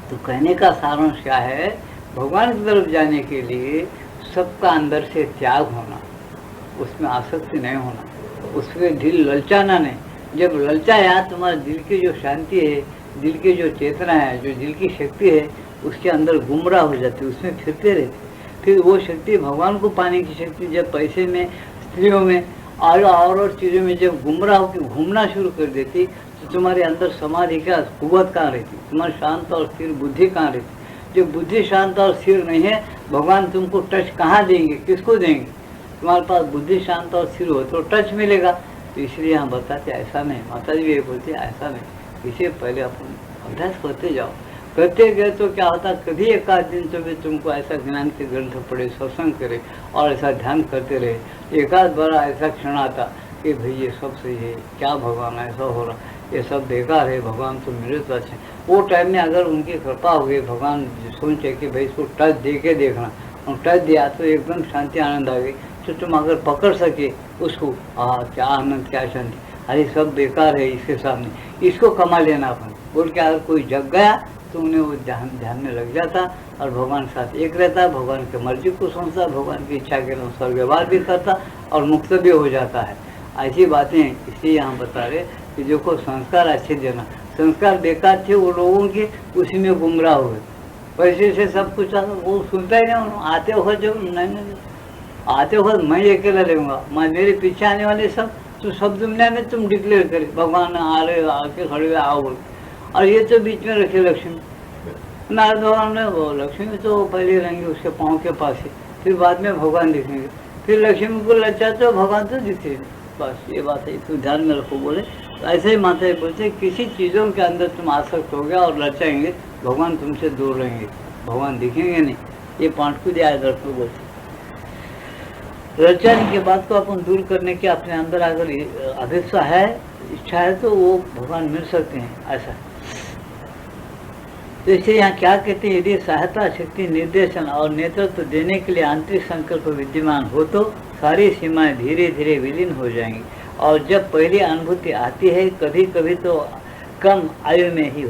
तो कहने का सारांश क्या है, भगवान की तरफ जाने के लिए सबका अंदर से त्याग होना, उसमें आसक्ति नहीं होना, उसमें दिल ललचाना नहीं। जब ललचाया तुम्हारे दिल की जो शांति है, दिल की जो चेतना है, जो दिल की शक्ति है, उसके अंदर गुमराह हो जाती है, उसमें फिरते रहते। फिर वो शक्ति भगवान को पाने की शक्ति जब पैसे में, स्त्रियों में और चीज़ों में जब गुमराह होकर घूमना शुरू कर देती, तो तुम्हारे अंदर समाधि का कुव्वत कहाँ रहती, तुम्हारी शांत और स्थिर बुद्धि कहाँ रहती। जब बुद्धि शांत और स्थिर नहीं है, भगवान तुमको टच कहाँ देंगे, किसको देंगे। तुम्हारे पास बुद्धि शांत और स्थिर हो तो टच मिलेगा। तो इसलिए हम बताते ऐसा नहीं, माता जी ये बोलते ऐसा नहीं, इसे पहले अपन अभ्यास करते जाओ। करते गए तो क्या होता, कभी एक आध दिन तो भी तुमको ऐसा ज्ञान के ग्रंथ पढ़े, सत्संग करे और ऐसा ध्यान करते रहे। एक आध बार ऐसा क्षण आता कि भाई ये सब सही है, क्या भगवान ऐसा हो रहा, ये सब बेकार है, भगवान तो मेरे तो अच्छे। वो टाइम में अगर उनकी कृपा हो गई, भगवान सोचे कि भाई इसको टच दे के देखना, और टच दिया तो एकदम शांति आनंद आ गई। तो तुम अगर पकड़ सके उसको, क्या आनंद क्या शांति, अरे सब बेकार है इसके सामने, इसको कमा लेना अपन बोल के अगर कोई जग गया तो उन्हें वो ध्यान में लग जाता और भगवान साथ एक रहता, भगवान की मर्जी को समझता, भगवान की इच्छा के अनुसार व्यवहार भी करता और मुक्त भी हो जाता है। ऐसी बातें इसलिए यहाँ बता रहे कि देखो संस्कार अच्छे देना, संस्कार बेकार थे वो लोगों के, उसी में गुमराह हुए, पैसे से सब कुछ वो सुनता ही नहीं। आते वक्त जब नहीं आते वक्त मैं अकेला रहूँगा, मैं मेरे पीछे आने वाले सब, तो सब दुनिया में तुम डिक्लेयर करे भगवान आ रहे, आके खड़े आओ बोल। और ये तो बीच में रखे लक्ष्मी, नारद भगवान ने वो लक्ष्मी तो पहले रहेंगे उसके पाँव के पास ही, फिर बाद में भगवान दिखेंगे, फिर लक्ष्मी को लचाते हो भगवान तो दिखते। बस ये बात है, इसको ध्यान में रखो बोले। तो ऐसे ही माता जी बोलते किसी चीज़ों के अंदर तुम आसक्त हो गया और लचाएंगे, भगवान तुमसे दूर रहेंगे, भगवान दिखेंगे नहीं। ये पाठ को याद रखो बोलते। लचाने के बाद को अपन दूर करने के अपने अंदर अगर अभिप्सा है, इच्छा है, तो वो भगवान मिल सकते हैं ऐसा। तो इसलिए यहाँ क्या कहते हैं, यदि सहायता शक्ति निर्देशन और नेतृत्व देने के लिए आंतरिक संकल्प विद्यमान हो तो सारी सीमाएं धीरे धीरे विलीन हो जाएंगी। और जब पहली अनुभूति आती है, कभी कभी तो कम आयु में ही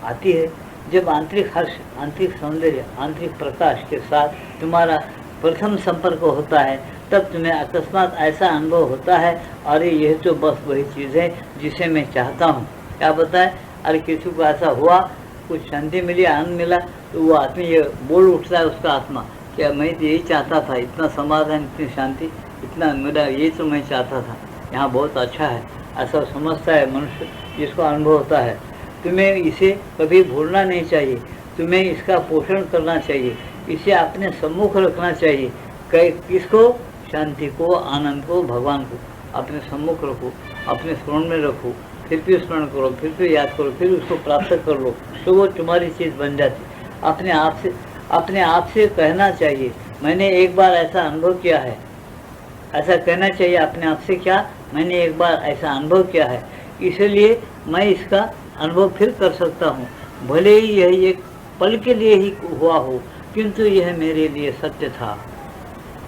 आती है, जब आंतरिक हर्ष, आंतरिक सौंदर्य, आंतरिक प्रकाश के साथ तुम्हारा प्रथम संपर्क होता है, तब तुम्हें अकस्मात ऐसा अनुभव होता है, अरे यह तो बस वही चीज़ है जिसे मैं चाहता हूँ। क्या बताए, अरे किसी को ऐसा हुआ, कुछ शांति मिली, आनंद मिला, तो वो आदमी ये बोल उठता है, उसका आत्मा, क्या मैं तो यही चाहता था, इतना समाधान, इतनी शांति, इतना मेरा ये तो मैं चाहता था, यहाँ बहुत अच्छा है, ऐसा समझता है मनुष्य जिसको अनुभव होता है। तुम्हें इसे कभी भूलना नहीं चाहिए, तुम्हें इसका पोषण करना चाहिए, इसे अपने सम्मुख रखना चाहिए। किसको, शांति को, आनंद को, भगवान को अपने सम्मुख रखो, अपने स्मरण में रखो, फिर भी स्मरण करो, फिर भी याद करो, फिर उसको प्राप्त कर लो, तो वो तुम्हारी चीज़ बन जाती। अपने आप से कहना चाहिए, मैंने एक बार ऐसा अनुभव किया है, ऐसा कहना चाहिए अपने आप से, क्या मैंने एक बार ऐसा अनुभव किया है, इसलिए मैं इसका अनुभव फिर कर सकता हूँ, भले ही यह एक पल के लिए ही हुआ हो, किंतु यह मेरे लिए सत्य था।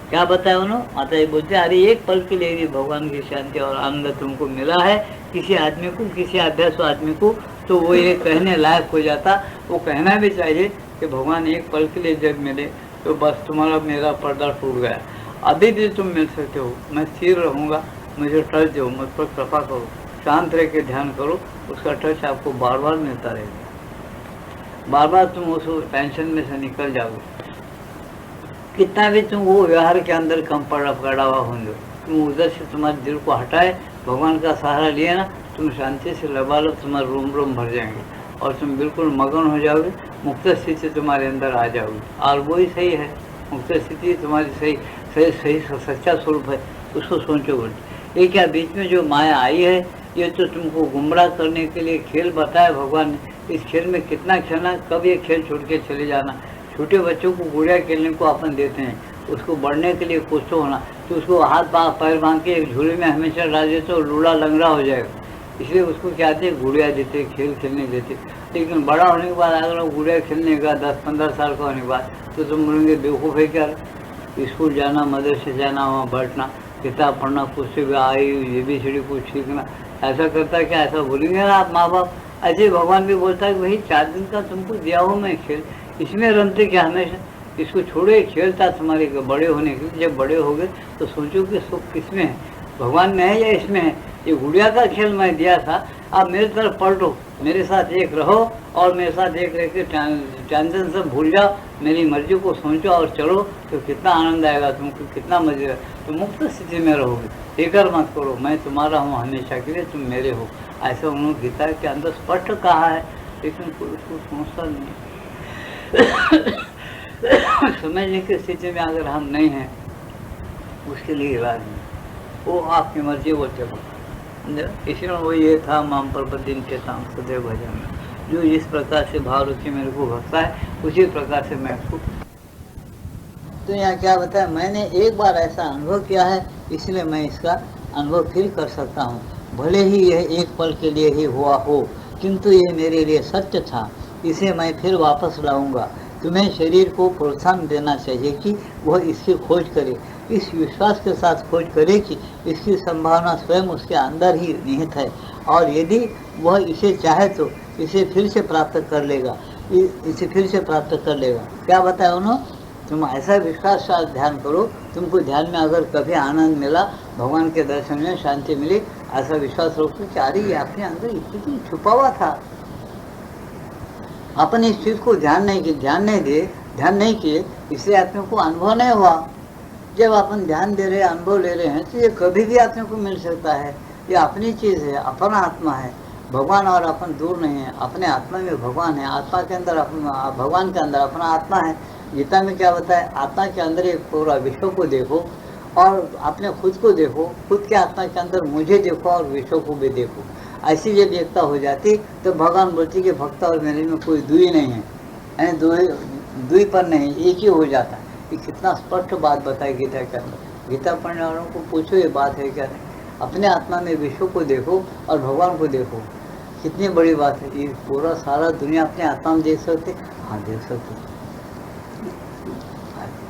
क्या बताया उन्होंने, माता जी बोलते अरे एक पल के लिए भी भगवान की शांति और आनंद तुमको मिला है, किसी आदमी को, किसी अभ्यास आदमी को, तो वो ये कहने लायक हो जाता। वो कहना भी चाहिए कि भगवान एक पल के लिए जब मिले तो बस तुम्हारा मेरा पर्दा टूट गया, अभी भी तुम मिल सकते हो, मैं स्थिर रहूँगा, मुझे टच दो, मुझ पर कृपा करो, शांत रह के ध्यान करो, उसका टच आपको बार बार मिलता रहेगा, बार बार तुम उस टेंशन में से निकल जाओगे। कितना भी तुम वो व्यवहार के अंदर कम पड़ा हुआ होंगे, तुम उधर से तुम्हारे दिल को हटाए, भगवान का सहारा लिए ना, तुम शांति से लबालब तुम्हारे रोम भर जाएंगे और तुम बिल्कुल मगन हो जाओगे, मुक्त स्थिति तुम्हारे अंदर आ जाओगी। और वही सही है, मुक्त स्थिति तुम्हारी सही सच्चा स्वरूप है, उसको सोचो बोलते। ये क्या बीच में जो माया आई है, ये तो तुमको गुमराह करने के लिए खेल बताया भगवान ने। इस खेल में कितना खेलना, कब ये खेल छोड़ के चले जाना। छोटे बच्चों को गुड़िया खेलने को अपन देते हैं, उसको बढ़ने के लिए कुछ तो होना, तो उसको हाथ पैर बांध के एक झूले में हमेशा डाल देते तो लूला लंगड़ा हो जाएगा। इसलिए उसको क्या थे, गुड़िया देते, खेल खेलने देते। लेकिन बड़ा होने के बाद अगर वो गुड़िया खेलने का 10-15 साल का होने के बाद तो तुम बोलेंगे बेवकूफ़ है क्या, स्कूल जाना, मदरसे जाना, वहाँ बैठना, किताब पढ़ना, पुस्तक आई ये भी सीढ़ी कुछ सीखना, ऐसा करता क्या, ऐसा बोलेंगे ना आप माँ बाप। ऐसे भगवान भी बोलता है कि भाई 4 दिन का तुमको दिया हो मैं खेल, इसमें रमते क्या हमेशा, इसको छोड़े, खेलता तुम्हारे बड़े होने के। जब बड़े हो गए तो सोचो कि सुख किसमें है, भगवान में है या इसमें है। ये गुड़िया का खेल मैं दिया था, आप मेरी तरफ पलटो, मेरे साथ एक रहो और मेरे साथ एक रह के टेंशन सब भूल जाओ, मेरी मर्जी को सोचो और चलो, तो कितना आनंद आएगा तुमको, कितना मजे, तो मुक्त स्थिति में रहोगे। फिक्र मत करो, मैं तुम्हारा हूँ हमेशा के लिए, तुम मेरे हो। ऐसा उन्होंने गीता के अंदर स्पष्ट कहा है, लेकिन कोई उसको समझता नहीं। समझने की स्थिति में अगर हम नहीं हैं, उसके लिए इलाज नहीं, वो आपकी मर्जी, वो चलो। इसलिए वो ये था, माम परपतिन के ताम सदैव भजन, जो इस प्रकार से भाव रुचि मेरे को भक्ता है उसी प्रकार से मैं उसको। तो यहाँ क्या बताया, मैंने एक बार ऐसा अनुभव किया है, इसलिए मैं इसका अनुभव फिर कर सकता हूँ। भले ही यह एक पल के लिए ही हुआ हो, किंतु ये मेरे लिए सत्य था, इसे मैं फिर वापस लाऊंगा। तुम्हें शरीर को प्रोत्साहन देना चाहिए कि वह इसकी खोज करे, इस विश्वास के साथ खोज करे कि इसकी संभावना स्वयं उसके अंदर ही निहित है, और यदि वह इसे चाहे तो इसे फिर से प्राप्त कर लेगा, इसे फिर से प्राप्त कर लेगा। क्या बताया उन्होंने, तुम ऐसा विश्वास के साथ ध्यान करो, तुमको ध्यान में अगर कभी आनंद मिला, भगवान के दर्शन में शांति मिली, ऐसा विश्वास रखो कि अरे ये अपने अंदर इतनी छुपा हुआ था, अपन इस चीज को ध्यान नहीं किए, इसलिए अपने को अनुभव नहीं हुआ। जब अपन ध्यान दे रहे, अनुभव ले रहे हैं, तो ये कभी भी अपने को मिल सकता है। ये अपनी चीज है, अपना आत्मा है, भगवान और अपन दूर नहीं है। अपने आत्मा में भगवान है, आत्मा के अंदर भगवान के अंदर अपना आत्मा है। गीता में क्या बताया, आत्मा के अंदर एक पूरा विश्व को देखो और अपने खुद को देखो, खुद के आत्मा के अंदर मुझे देखो और विश्व को भी देखो। ऐसी जब एकता हो जाती तो भगवान बोलती कि भक्त और मेरे में कोई दुई नहीं है, यानी दुई पर नहीं, एक ही हो जाता है। ये कितना स्पष्ट बात बताई गीता के अंदर। गीता पढ़ने वालों को पूछो ये बात है क्या नहीं, अपने आत्मा में विश्व को देखो और भगवान को देखो, कितनी बड़ी बात है। ये पूरा सारा दुनिया अपने आत्मा में देख सकते, हाँ देख सकते,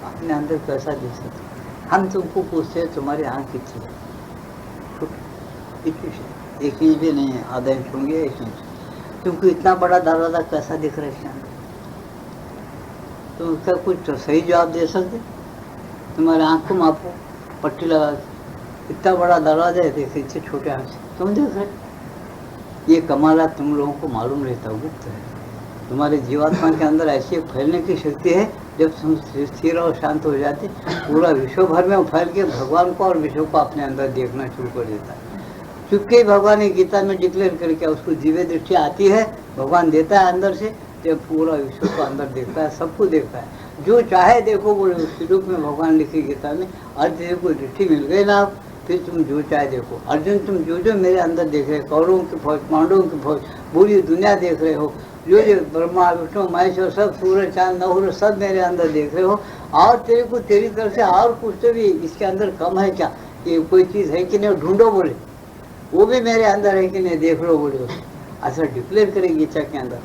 अपने अंदर कैसा देख सकते। हम तुमको पूछते हैं तुम्हारी आँख कितनी है, एक इंच भी नहीं है, आधा इंच होंगे, 1 इंच। तुमको इतना बड़ा दरवाजा कैसा दिख रहा है इसके अंदर, तो उसका कुछ तो सही जवाब दे सकते। तुम्हारे आँख को मापो, पट्टी लगा के, इतना बड़ा दरवाजा है, देखिए इससे छोटे आँख से तुम देख रहे। ये कमाल तुम लोगों को मालूम रहता है, गुप्त है। तुम्हारे जीवात्मा के अंदर ऐसी फैलने की शक्ति है, जब तुम स्थिर और शांत हो जाते, पूरा विश्व भर में फैल के भगवान को और विश्व को अपने अंदर देखना शुरू कर देता है। चुपके भगवान ने गीता में डिक्लेयर करके उसको दिव्य दृष्टि आती है, भगवान देता है अंदर से, जब पूरा विश्व को अंदर देखता है, सबको देखता है। जो चाहे देखो, बोले उस रूप में भगवान लिखी गीता में, अर्जुन को दृष्टि मिल गई ना, फिर तुम जो चाहे देखो। अर्जुन तुम जो जो मेरे अंदर देख रहे, कौरवों की फौज, पांडवों की फौज, पूरी दुनिया देख रहे हो, जो जो ब्रह्मा विष्णु महेश और सब सूरज चांद नहुर सब मेरे अंदर देख रहे हो, और तेरे को तेरी तरफ से और कुछ तो भी इसके अंदर कम है क्या, ये कोई चीज़ है कि नहीं, ढूंढो, बोले वो भी मेरे अंदर है कि नहीं, देख लो, बोले ऐसा डिक्लेयर करे गीता के अंदर।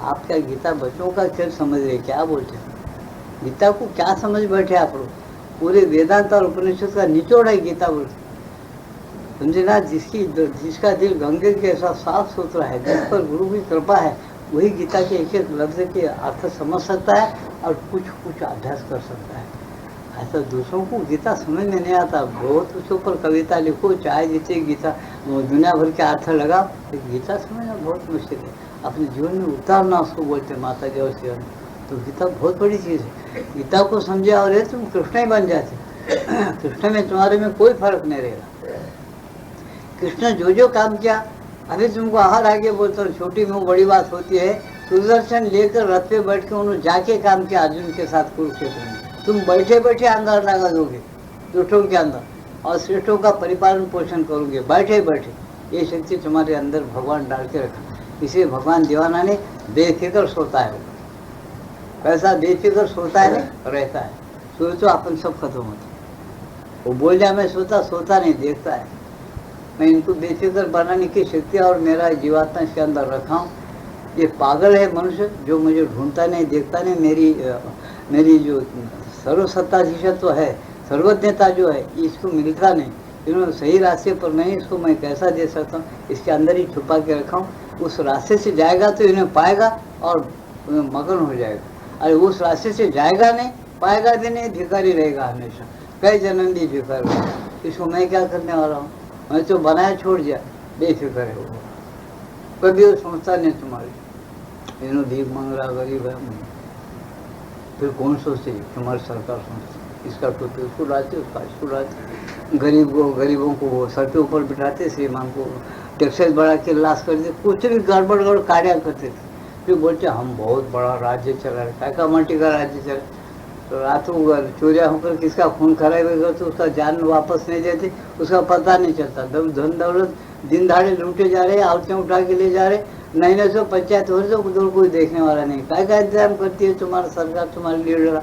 आप क्या गीता बच्चों का खेल समझ रहे, क्या बोलते हैं, गीता को क्या समझ बैठे आप लोग। पूरे वेदांत और उपनिषद का निचोड़ है गीता, बोलते समझे ना। जिसका दिल गंगे के ऐसा साफ सुथरा है, जिस पर गुरु की कृपा है, वही गीता के एक एक लफ्ज के अर्थ समझ सकता है और कुछ कुछ अभ्यास कर सकता है। ऐसा दूसरों को गीता समझ में नहीं आता, बहुत उसके ऊपर कविता लिखो, चाहे जितने गीता दुनिया भर के अर्थ लगा, तो गीता समझना बहुत मुश्किल है। अपने जीवन में उतारना उसको बोलते माता जी और शिव, तो गीता बहुत बड़ी चीज़ है। गीता को समझे और ये तुम कृष्ण ही बन जाते। कृष्ण में तुम्हारे में कोई फर्क नहीं रहेगा। कृष्ण जो जो काम किया, अभी तुमको आहार आगे बोलता हूँ, छोटी में बड़ी बात होती है। सुदर्शन लेकर रथ पे बैठ के उन्होंने जाके काम किया अर्जुन के साथ कुरुक्षेत्र में। तुम बैठे बैठे अंदर लगा दोगे दुष्टों के अंदर, और श्रेष्ठों का परिपालन पोषण करोगे बैठे बैठे। ये शक्ति तुम्हारे अंदर भगवान डाल के रखा, इसलिए भगवान दीवाना ने बेफिक्र सोता है। कैसा बेफिक्र सोता है, रहता है। सोए तो अपन सब खत्म होता, वो बोल जाए मैं सोता नहीं, देखता है। मैं इनको बेफिक्र बनाने की शक्ति और मेरा जीवात्मा इसके अंदर रखा हूँ। ये पागल है मनुष्य जो मुझे ढूंढता नहीं, देखता नहीं, मेरी जो सर्वसत्ताधीशत्व है, सर्वज्ञता जो है, इसको मिलता नहीं। इन्होंने सही रास्ते पर नहीं, इसको मैं कैसा दे सकता हूँ? इसके अंदर ही छुपा के रखा हूँ। उस रास्ते से जाएगा तो इन्हें पाएगा और मगन हो जाएगा। अरे उस रास्ते से जाएगा नहीं, पाएगा भी नहीं, भिखारी रहेगा हमेशा, कई जन्म भी भिखारी। इसको मैं क्या करने वाला हूँ? मैं तो बनाया छोड़ दिया, बेफिक्र है वो, कभी वो सोचता नहीं तुम्हारी। इन्होंने भीख मांग रहा, गरीब है, फिर कौन सोचते? तुम्हारी सरकार सोचती। इसका टोपी उसको डालते, उसका इसको डालते, गरीबों को वो सर के ऊपर बिठाते, श्रीमान को टैक्सेस बढ़ा के लाश कर देते, कुछ भी गड़बड़ कार्य करते थे। फिर बोलते हम बहुत बड़ा राज्य चला रहे, क्या का मल्टी का राज्य चला। तो रातों चोरिया होकर किसका खून खराब होगा तो उसका जान वापस नहीं देते, उसका पता नहीं चलता। धन दौलत दिन दहाड़े लूटे जा रहे, औरतें उठा के ले जा रहे, नहीं सो पंचायत हो रही तो उधर कोई देखने वाला नहीं। क्या इंतजाम करती है तुम्हारा सरकार, तुम्हारे लीडर।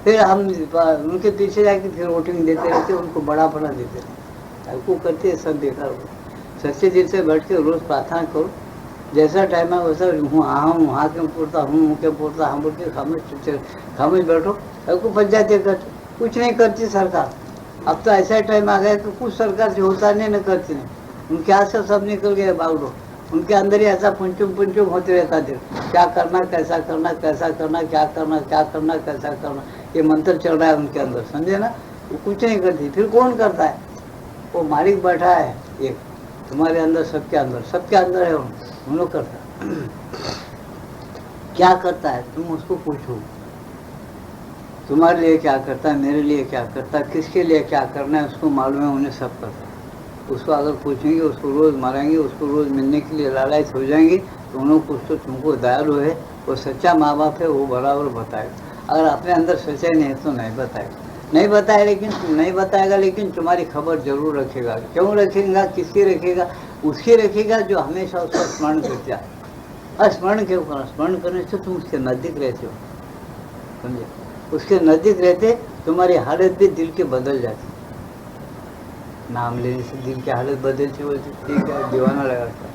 फिर हम उनके पीछे जाके फिर वोटिंग देते रहते, उनको बड़ा देते रहते। वो करते हैं सब बेकार हो। सच्चे दिल से बैठ के रोज प्रार्थना करो, जैसा टाइम है वैसा वहाँ क्यों पूछता हूँ क्यों पूछता, हम बोल के खामोश बैठो। सबको पंचायतें करते, कुछ नहीं करती सरकार। अब तो ऐसा टाइम आ गया कि कुछ सरकार से होता नहीं, न करती नहीं। उनके हाथ से सब निकल गए बागडोर, उनके अंदर ही ऐसा पुंचुम होते रहता दिन, क्या करना, कैसा करना, कैसा करना, क्या करना, क्या करना, कैसा करना, ये मंत्र चल रहा है उनके अंदर, समझे ना। वो कुछ नहीं करती। फिर कौन करता है? वो मालिक बैठा है एक तुम्हारे अंदर, सबके अंदर है, उन लोग करता। क्या करता है तुम उसको पूछो, तुम्हारे लिए क्या करता है, मेरे लिए क्या करता है, किसके लिए क्या करना है उसको मालूम है, उन्हें सब करता है। उसको अगर पूछेंगे, उसको रोज़ मारेंगे, उसको रोज़ मिलने के लिए लालच हो जाएंगे, तो उन्होंने कुछ तो तुमको दयालु है, वो सच्चा माँ बाप है, वो बराबर बताएगा। अगर अपने अंदर सच्चाई नहीं है तो नहीं बताएगा, नहीं बताएगा, लेकिन तुम्हारी खबर जरूर रखेगा। क्यों रखेगा? किसकी रखेगा? उसकी रखेगा जो हमेशा उसका स्मरण करता है। स्मरण क्यों करना? स्मरण करने से तुम उसके नज़दीक रहते हो, समझे। उसके नज़दीक रहते तुम्हारी हालत भी दिल के बदल जाती। नाम लेने से दिल की हालत बदलती, बोलती ठीक है, दीवाना लगाता।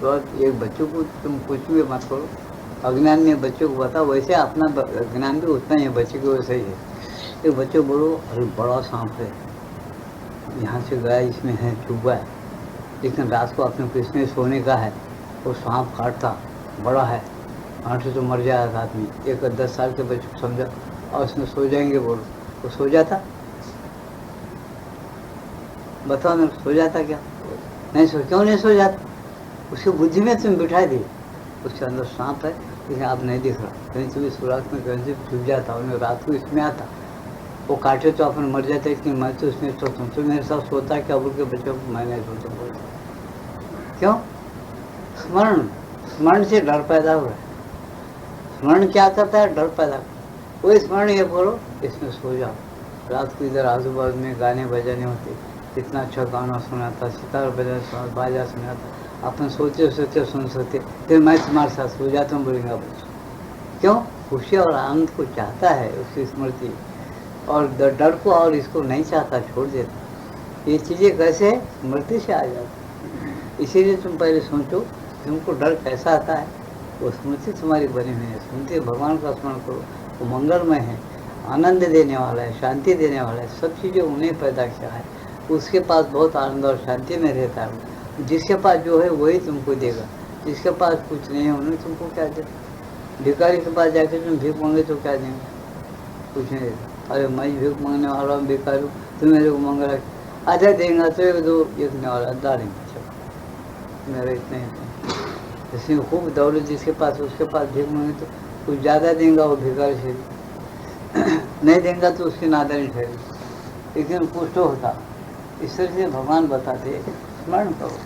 तो एक बच्चों को तुम कुछ भी मत करो, अज्ञान में बच्चों को बताओ, वैसे अपना ज्ञान भी उतना ही है, बच्चे को वैसे ही है। एक बच्चों बोलो, अरे बड़ा सांप है, यहाँ से गया, इसमें है, चुभा है, लेकिन रात को अपने को इसमें सोने का है, वो सांप काटता, बड़ा है, हाथ से तो मर जाएगा आदमी। एक 10 साल के बच्चे को समझा और उसमें सो जाएंगे, बोलो वो सो जाता? बताओ ना, सो जाता क्या? नहीं सो, क्यों नहीं सो जाता? उसकी बुद्धि में तुम बिठा दी, उसके अंदर सांप है, लेकिन आप नहीं दिख रहा, कहीं तुम्हें सुराख में कहीं से छुप जाता, उन्हें रात को इसमें आता, वो काटे तो अपन मर जाते, लेकिन मैं तो इसमें सोता हूँ। तो मेरे साथ सोता है क्या? बोल के बच्चों को मैं नहीं सोता। क्यों? स्मरण से डर पैदा हुआ है। स्मरण क्या करता है? डर पैदा। कोई स्मरण ये बोलो, इसमें सो जाओ। रात को इधर आजू बाजू में गाने बजाने होते, इतना अच्छा गाना सुना था, सितार बाजा सुना था, अपन सोते सुन सकते, फिर मैं तुम्हारे साथ सो जाता हूँ, बोलेंगे बच्चों। क्यों? खुशी और आनंद को चाहता है उसकी स्मृति, और डर को और इसको नहीं चाहता, छोड़ देता। ये चीज़ें कैसे स्मृति से आ जाती। इसीलिए तुम पहले सोचो तुमको डर कैसा आता है, वो स्मृति तुम्हारी बनी हुई है। स्मृति भगवान का स्मरण करो, वो मंगलमय है, आनंद देने वाला है, शांति देने वाला है, सब चीज़ें उन्हें पैदा किया है। उसके पास बहुत आनंद और शांति में रहता है। जिसके पास जो है वही तुमको देगा, जिसके पास कुछ नहीं है उन्हें तुमको क्या देगा। भिखारी के पास जाके तुम भीख मांगे तो क्या देंगे? कुछ नहीं देगा। अरे मैं भीख मांगने वाला हूँ, भिखारी हूँ, तुम मेरे को मांग रहा, आधा देंगे तो एक दो देखने वाला अद्धा देंगे, मेरा इतना ही। जिसमें खूब दौलत जिसके पास, उसके पास भीख मांगे तो कुछ ज़्यादा देंगे वो भिखारी से, नहीं देंगे तो उसकी नादानी ठहरी, लेकिन कुछ तो होता। इस तरह से भगवान बताते हैं स्मरण करो।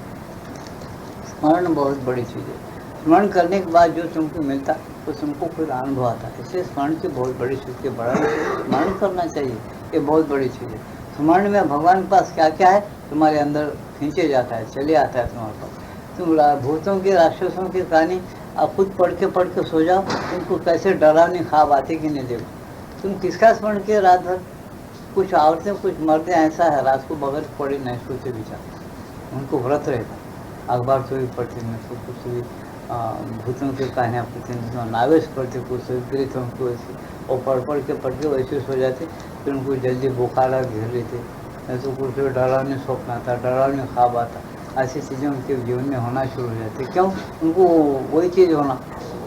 स्मरण बहुत बड़ी चीज़ है। स्मरण करने के बाद जो तुमको मिलता तो तुमको फिर अनुभव आता है। इसलिए स्मरण की बहुत बड़ी चीज़ है, बड़ा स्मरण करना चाहिए, ये बहुत बड़ी चीज़ है। स्मरण में भगवान के पास क्या क्या है तुम्हारे अंदर खींचे जाता है, चले आता है तुम्हारे पास। तुम भूतों की, राक्षसों की कहानी आप खुद पढ़ के सो जाओ, तुमको कैसे डरावनी ख्वाब आते कि नहीं देखो। तुम किसका स्मरण किए रात भर? कुछ औरतें कुछ मर्दे ऐसा है रात को बगैर पड़े नहीं सोते विचार, उनको व्रत रहता, अखबार तो भी पढ़ते नहीं, तो कुछ भी भूतों की कहानियाँ पढ़ते नहीं, नावेश पढ़ते, कुछ प्रेतों को ऐसे, और पढ़ के वैसे सो जाते, फिर उनको जल्दी बुखार घेर लेते, नहीं तो कुछ डरावने स्वप्न आता, डरावने ख्वाब आता, ऐसी चीज़ें उनके जीवन में होना शुरू हो जाती। क्यों? उनको वही चीज़ होना,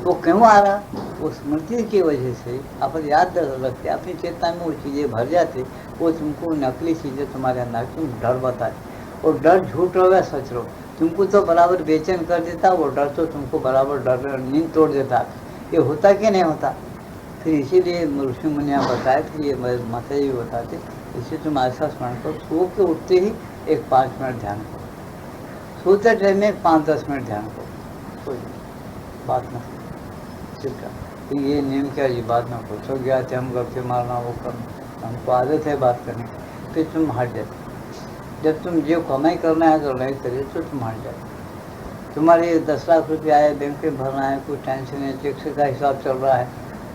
वो क्यों आ रहा? वो स्मृति की वजह से आप याद रखते, अपनी चेतना में वो चीज़ें भर जाते, वो तुमको नकली चीज़ें तुम्हारे अंदर तुम डर बताए, और डर झूठ रहो या सच रहो, तुमको तो बराबर बेचैन कर देता, वो डर तो तुमको बराबर डर नींद तोड़ देता। ये होता कि नहीं होता? फिर इसीलिए ऋषि मुनिया बताए, फिर ये माता जी बताते, इसे तुम ऐसा स्मरण करो, सो के उठते ही एक 5 मिनट ध्यान करो, सोते टाइम में 5-10 मिनट ध्यान करो, कोई बात ना चुपचाप। तो ये नियम क्या जी, बात ना करो, सो गया थे हम गप्पे मारना वो करना, हमको आदत है बात करने की, फिर तुम हट जाते। जब तुम जो कमाई करना है अगर नहीं करिए तो तुम हट जाते। तुम्हारे 10 लाख रुपया आए, बैंक में भरना है, कोई टेंशन है, टैक्स का हिसाब चल रहा है,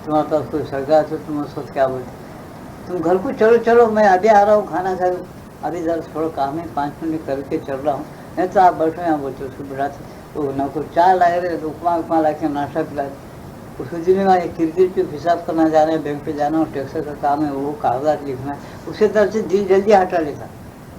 तुम्हारे पास कोई सरकार है, तो तुम उस वक्त क्या बोलते, तुम घर को चलो चलो मैं अभी आ रहा हूँ खाना खा, अभी ज़रा थोड़ा काम है 5 मिनट करके चल रहा हूँ, नहीं तो आप बैठो यहाँ बोलते, उसको बिठाते, वो ना कोई चाय लाए रहे, उपमा ला के नाश्ता पिलाए, उसको दिन में क्रिकेट के हिसाब करना जा रहे हैं, बैंक पे जाना और टैक्स का काम है, वो कागजात लिखना है, उसके तरफ से दिल जल्दी हटा लेता।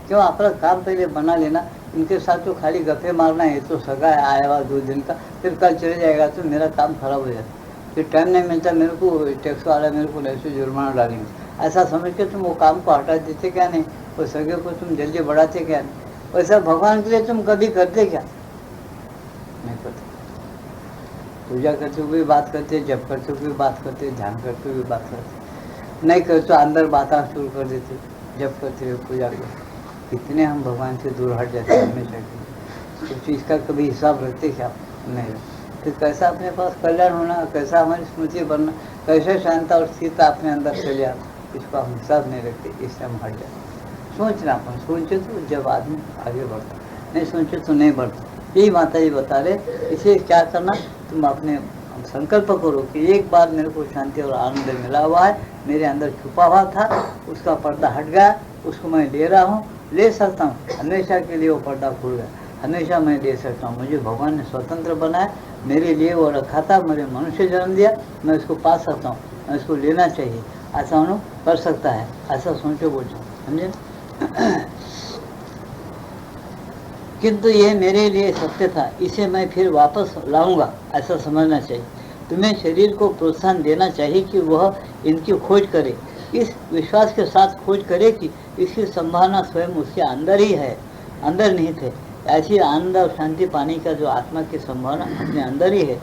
क्यों? अपना काम पहले बना लेना, इनके साथ तो खाली गप्पे मारना है, तो सगा है आया हुआ 2 दिन का, फिर कल चले जाएगा तो मेरा काम खराब हो जाता, फिर टाइम नहीं मिलता मेरे को, टैक्स वाला मेरे को ऐसे जुर्माना डालेंगे, ऐसा समझ के तुम वो काम को हटा देते क्या नहीं, वो सगे को तुम जल्दी बढ़ाते क्या नहीं, वैसा भगवान के लिए तुम कभी करते क्या नहीं करते? पूजा करते हुए बात करते, जप करते हुए बात करते, ध्यान करते हुए बात करते, नहीं करते तो अंदर बात शुरू कर देते, जप करते हुए पूजा करते, कितने हम भगवान से दूर हट जाते हैं हमेशा के। उस चीज़ का कभी हिसाब रखते क्या? नहीं। फिर कैसा अपने पास कल्याण होना, कैसा हमारी स्मृति बनना, कैसे शांता और स्थिरता अपने अंदर चले आना, इसका हम हिसाब नहीं रखते, इससे हम हट जाते। सोचना, अपन सोचे तो जब आदमी आगे बढ़ता, नहीं सोचे तो नहीं बढ़ता। यही माता जी बता रहे। इसे क्या करना, तुम अपने संकल्प करो कि एक बार मेरे को शांति और आनंद मिला हुआ है, मेरे अंदर छुपा हुआ था, उसका पर्दा हट गया, उसको मैं ले रहा हूँ, ले सकता हूँ, हमेशा के लिए वो पर्दा खुल गया, हमेशा मैं ले सकता हूँ। मुझे भगवान ने स्वतंत्र बनाया, मेरे लिए वो रखा था, मुझे मनुष्य जन्म दिया, मैं उसको पा सकता हूँ, मैं उसको लेना चाहिए, ऐसा उन्हों कर सकता है, ऐसा सोचो बोझो, समझे। किंतु ये मेरे लिए सत्य था, इसे मैं फिर वापस लाऊंगा, ऐसा समझना चाहिए। तुम्हें शरीर को प्रोत्साहन देना चाहिए कि वह इनकी खोज करे, इस विश्वास के साथ खोज करे कि इसकी संभावना स्वयं उसके अंदर ही है, अंदर नहीं थे। ऐसी आनंद और शांति पाने का जो आत्मा की संभावना अपने अंदर ही है,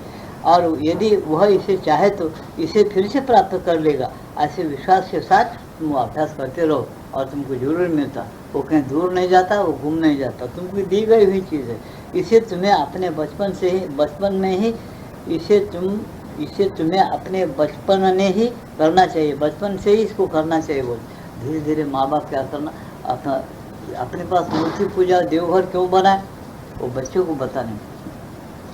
और यदि वह इसे चाहे तो इसे फिर से प्राप्त कर लेगा। ऐसे विश्वास के साथ तुम अभ्यास करते रहो और तुमको जरूर मिलता। वो कहीं दूर नहीं जाता, वो गुम नहीं जाता, तुमको दी गई हुई चीज़ है। इसे तुम्हें अपने बचपन से ही, बचपन में ही इसे तुम्हें अपने बचपन में ही करना चाहिए, बचपन से ही इसको करना चाहिए। बोल धीरे धीरे माँ बाप क्या करना, अपने पास मूर्ति पूजा देवघर क्यों बनाए, वो बच्चों को बताने,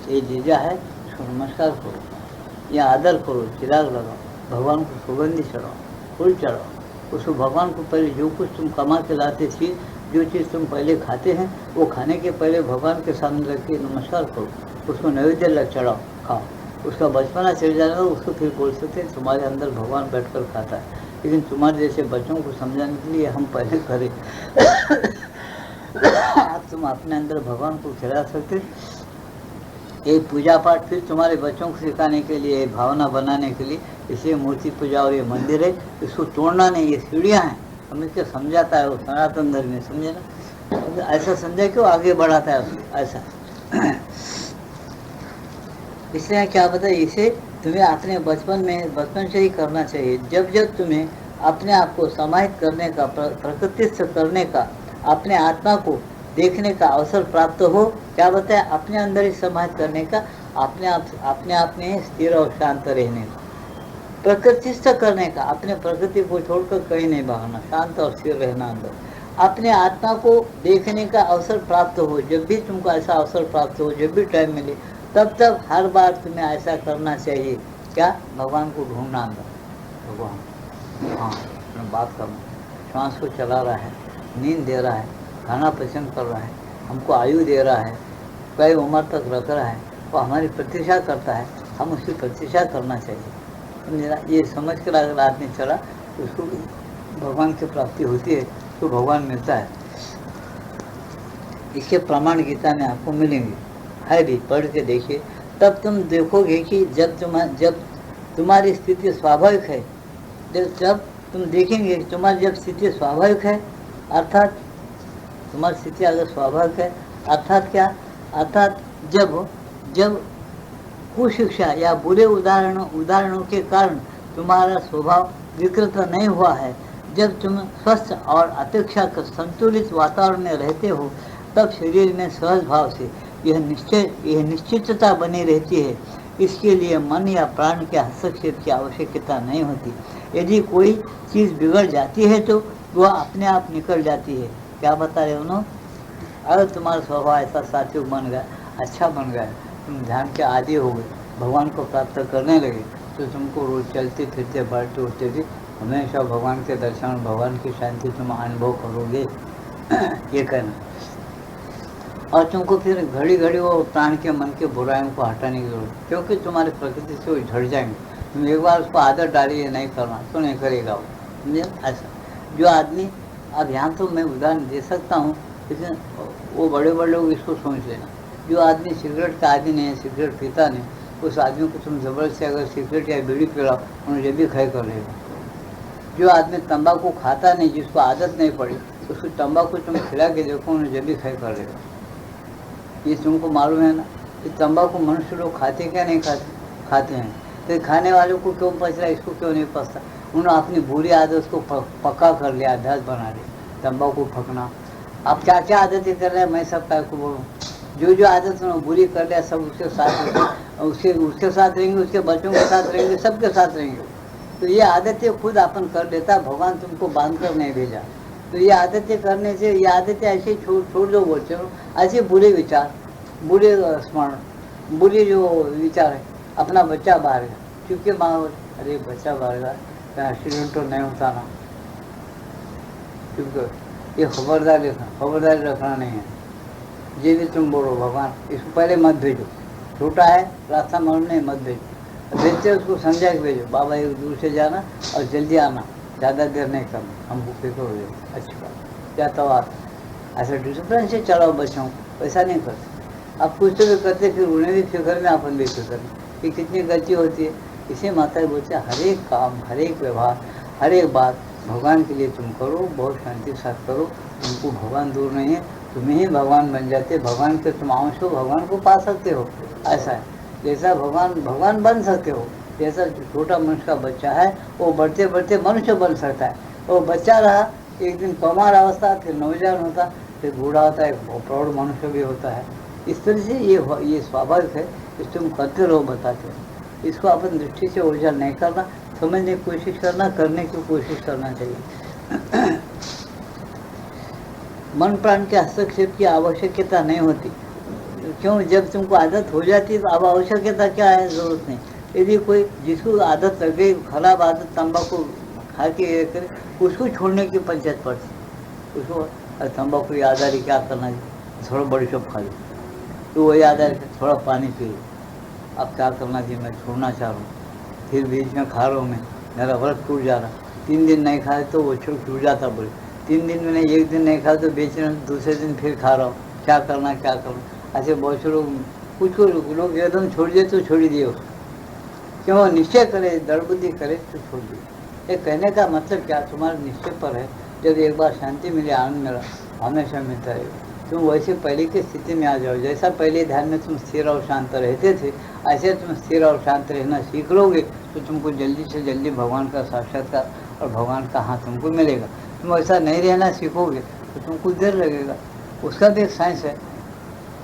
ये जीजा है, उसको नमस्कार करो, या आदर करो, चिराग लगाओ, भगवान को सुगंधी चढ़ाओ, फूल चढ़ाओ, उसको भगवान को पहले जो कुछ तुम कमा के लाते थे, जो चीज़ तुम पहले खाते हैं, वो खाने के पहले भगवान के सामने रख के नमस्कार करो, उसको नैवेद्य लग चढ़ाओ, खाओ। उसका बचपना चल जाएगा, उसको फिर बोल सकते हैं तुम्हारे अंदर भगवान बैठकर खाता है। लेकिन तुम्हारे जैसे बच्चों को समझाने के लिए हम पहले करें। आप तुम अपने अंदर भगवान को खिला सकते, ये पूजा पाठ फिर तुम्हारे बच्चों को सिखाने के लिए, भावना बनाने के लिए, इसलिए मूर्ति पूजा और ये मंदिर है, इसको तोड़ना नहीं, ये सीढ़ियाँ हैं, हम इसको समझाता है वो सनातन धर्म में, समझे ना, ऐसा समझा क्यों आगे बढ़ाता है उसको, ऐसा। इसलिए क्या बताए, इसे तुम्हें अपने बचपन से ही करना चाहिए। जब जब तुम्हें अपने आप को समाहित करने का, प्रकृतिस्थ करने का, अपने आत्मा को देखने का अवसर प्राप्त हो, क्या बताया, अपने अंदर ही समाहित करने का, अपने आप में स्थिर और शांत रहने का, प्रकृतिस्थ करने का, अपने प्रकृति को छोड़कर कहीं नहीं भागना, शांत और स्थिर रहना अंदर, अपने आत्मा को देखने का अवसर प्राप्त हो। जब भी तुमको ऐसा अवसर प्राप्त हो, जब भी टाइम मिले, तब हर बार तुम्हें ऐसा करना चाहिए, क्या, भगवान को ढूंढना अंदर, भगवान, हाँ, बात करना, श्वास को चला रहा है, नींद दे रहा है, खाना पसंद कर रहा है, हमको आयु दे रहा है, कई उम्र तक रख रहा है, वो हमारी प्रतीक्षा करता है, हम उसकी प्रतीक्षा करना चाहिए। ये समझ कर अगर आदमी चला तो उसको भगवान की प्राप्ति होती है, तो भगवान मिलता है। इसके प्रमाण गीता में आपको मिलेंगे, है भी, पढ़ के देखिए, तब तुम देखोगे कि जब तुम्हारी स्थिति स्वाभाविक है, जब तुम देखेंगे कि तुम्हारी जब स्थिति स्वाभाविक है, अर्थात तुम्हारी स्थिति अगर स्वाभाविक है, अर्थात क्या, अर्थात जब कुशिक्षा या बुरे उदाहरणों के कारण तुम्हारा स्वभाव विकृत नहीं हुआ है, जब तुम स्वस्थ और अपेक्षाकृत संतुलित वातावरण में रहते हो, तब शरीर में सहज भाव से यह निश्चितता बनी रहती है। इसके लिए मन या प्राण के हस्तक्षेप की आवश्यकता नहीं होती। यदि कोई चीज़ बिगड़ जाती है तो वह अपने आप निकल जाती है। क्या बता रहे उन्होंने, अगर तुम्हारा स्वभाव ऐसा सात्विक बन गया, अच्छा बन गया, तुम ध्यान के आदी हो गए, भगवान को प्राप्त करने लगे, तो तुमको रोज चलते फिरते बैठते उठते भी हमेशा भगवान के दर्शन, भगवान की शांति तुम अनुभव करोगे। ये कहना, और तुमको फिर घड़ी घड़ी वो प्राण के मन के बुराइयों को हटाने की जरूरत, क्योंकि तुम्हारी प्रकृति से वो झड़ जाएंगे। तुम एक बार उसको आदत डाली है नहीं करना तो नहीं करेगा वो, समझे। ऐसा जो आदमी, अब यहाँ तो मैं उदाहरण दे सकता हूँ, लेकिन वो बड़े बड़े लोग इसको सोच लेना। जो आदमी सिगरेट का आदि नहीं है, सिगरेट पीता नहीं, उस आदमी को तुम ज़बरदस्ती अगर सिगरेट या बीड़ी पिलाओ, उन्हें जब भी खै कर लेगा। जो आदमी तंबाकू खाता नहीं, जिसको आदत नहीं पड़ी, उसको तंबाकू तुम खिला के देखो, उन्हें जब भी खै कर लेगा। ये तुमको मालूम है ना कि तंबाकू मनुष्य लोग खाते क्या नहीं खाते हैं, तो खाने वालों को क्यों पच रहा है, इसको क्यों नहीं पचता। उन्होंने अपनी बुरी आदत को पक्का कर लिया, अभ्यास बना लिया, तंबाकू फकना। अब क्या क्या आदतें कर रहे हैं, मैं सब को बोलूँ, जो आदत उन्होंने बुरी कर लिया, सब उसके साथ उसके साथ रहेंगे, उसके बच्चों के साथ रहेंगे, सबके साथ रहेंगे। तो ये आदतें खुद अपन कर लेता, भगवान तुमको बांध कर नहीं भेजा। तो ये आदतें करने से, ये आदतें ऐसे छोड़ दो, बोल चलो, ऐसे बुरे विचार, बुरे स्मरण, बुरे जो विचार है। अपना बच्चा बाहर गया, क्योंकि माँ, अरे बच्चा बाहर गया, एक्सीडेंट तो नहीं होता ना, क्योंकि ये खबरदारी रखना नहीं है। ये भी तुम बोलो भगवान इसको पहले मत भेजो, छोटा है रास्ता मालूम नहीं, मत भेजो। भेजते उसको समझा के भेजो, बाबा एक दूर से जाना और जल्दी आना, ज़्यादा देर नहीं करना, हमको फिक्र हो जाए, अच्छी बात। क्या तो आप ऐसा डिसिप्लिन से चलाओ बच्चों को, ऐसा नहीं करते। आप कुछ तो भी करते, फिर उन्हें भी फिक्र में, अपन भी फिक्र में, कि कितनी गलती होती है। इसे माता बोलते हर एक काम, हर एक व्यवहार, हर एक बात भगवान के लिए तुम करो, बहुत शांति के साथ करो। तुमको भगवान दूर नहीं है, तुम्हें ही भगवान बन जाते, भगवान के तुम अंश हो, भगवान को पा सकते हो। ऐसा है, जैसा भगवान बन सकते हो, जैसा छोटा मनुष्य का बच्चा है, वो बढ़ते बढ़ते मनुष्य बन सकता है। वो बच्चा रहा, एक दिन कौमार अवस्था, फिर नौजवान होता, फिर बूढ़ा होता है, प्रौढ़ मनुष्य भी होता है। इस तरह से ये स्वाभाविक है, इस तुम करते रहो, बताते रहो। इसको अपन दृष्टि से ओझल नहीं करना, समझने की कोशिश करना, करने की कोशिश करना चाहिए। मन प्राण के हस्तक्षेप की आवश्यकता नहीं होती, क्यों, जब तुमको आदत हो जाती है तो अब आवश्यकता क्या है, ज़रूरत नहीं। यदि कोई जिसको आदत लग गई, खराब आदत तंबाकू खा के करे, उसको छोड़ने की पंचायत पड़ती। उसको तंबाकू याद आ रही, क्या करना है, थोड़ा बड़ी शॉप खा ली, तो वो याद आ रही, थोड़ा पानी पी लो, अब क्या करना चाहिए, मैं छोड़ना चाह रहा हूँ, फिर बीच में खा रहा हूँ, मैं, मेरा व्रत टूट जा रहा, 3 दिन नहीं खाए तो वो छूट जाता, बोले 3 दिन में नहीं, 1 दिन नहीं खाए तो बेच रहे, दूसरे दिन फिर खा रहा हूँ, क्या करना। ऐसे बहुत से लोग, कुछ लोग एकदम छोड़ दिए तो छोड़ दिए, क्यों, निश्चय करे, दृढ़बुद्धि करे तो छोड़ दिए। ये कहने का मतलब क्या, तुम्हारे निश्चय पर है। जब एक बार शांति मिले, आनंद मिला, हमेशा मिलता रहेगा। तुम वैसे पहले की स्थिति में आ जाओ, जैसा पहले ध्यान में तुम स्थिर और शांत रहते थे, ऐसे तुम स्थिर और शांत रहना सीख लोगे, तो तुमको जल्दी से जल्दी भगवान का साक्षात्कार और भगवान का हाथ तुमको मिलेगा। तुम ऐसा नहीं रहना सीखोगे तो तुमको देर लगेगा। उसका भी एक साइंस है,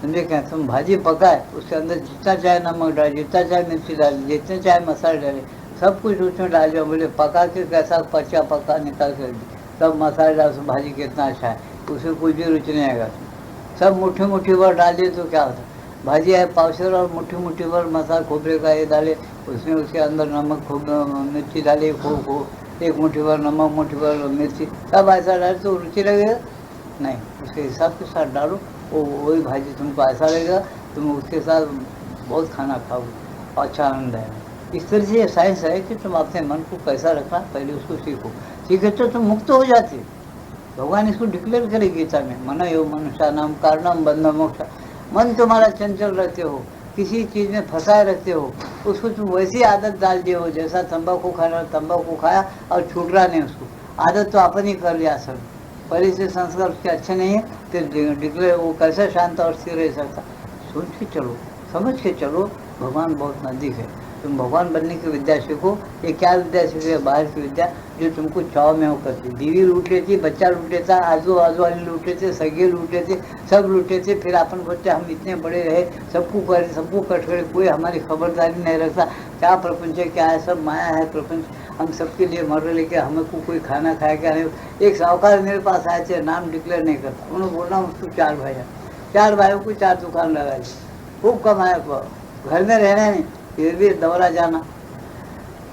समझे क्या। तुम भाजी पकाए, उसके अंदर जितना चाहे नमक डाले, जितना चाहे मिर्ची डाले, जितने चाहे मसाले डाले, सब कुछ उसमें डाल जाओ। बोले पका के कैसा पर्चा पका निकाल कर दी, सब मसाले डाल, तो भाजी कितना अच्छा है, उसमें कुछ भी रुचि नहीं आएगा। सब मुट्ठी मुट्ठी भर डाल दिए तो क्या होता, भाजी है पावशेर और मुट्ठी भर मसाला खोपरे का ये डाले, उसमें उसके अंदर नमक खूब मिर्ची डाले, खूब एक मुट्ठी भर नमक, मुट्ठी भर मिर्ची, सब ऐसा डाल तो रुचि लगेगा नहीं। उसके हिसाब के साथ डालो, वो वही भाजी तुमको ऐसा लगेगा, तुम उसके साथ बहुत खाना खाओगे, अच्छा आनंद है। इस तरह से ये साइंस है कि तुम अपने मन को कैसा रखना, पहले उसको सीखो, सीखे तो तुम मुक्त हो जाते। भगवान इसको डिक्लेयर करे गीता में, मन यो मनुष्य नाम कारणम बंध मोक्ष। मन तुम्हारा चंचल रहते हो, किसी चीज़ में फंसाए रखते हो, उसको तुम वैसी आदत डाल दिए हो, जैसा तंबाकू खाना, तंबाकू खाया और छूट रहा नहीं उसको, आदत तो अपन ही कर लिया सब, पहले से संस्कार उसके अच्छे नहीं है, फिर डिक्लेयर वो कैसे शांत और स्थिर रह सकता। सोच के चलो, समझ के चलो, भगवान बहुत नज़दीक है। तुम भगवान बनने की विद्या सीखो। ये क्या विद्या सीख रहे, बाहर की विद्या जो तुमको चाव में वो करती। बीवी लूट लेती, बच्चा लूट लेता, आजू बाजू वाले लूट लेते, सगे लूट लेते, सब लूट लेते। फिर अपन बच्चे हम इतने बड़े रहे, सबको करे, सबको कट करे, कोई हमारी खबरदारी नहीं रखता। क्या प्रपंच है, क्या है, सब माया है प्रपंच। हम सबके लिए मर लेके हमको कोई खाना खाया क्या नहीं। एक साहूकार मेरे पास आए थे, नाम डिक्लेयर नहीं करता, उन्होंने बोलना उसको 4 भाई, 4 भाइयों को 4 दुकान लगा दी, खूब कमाया, घर में रहना नहीं, फिर भी दौरा जाना,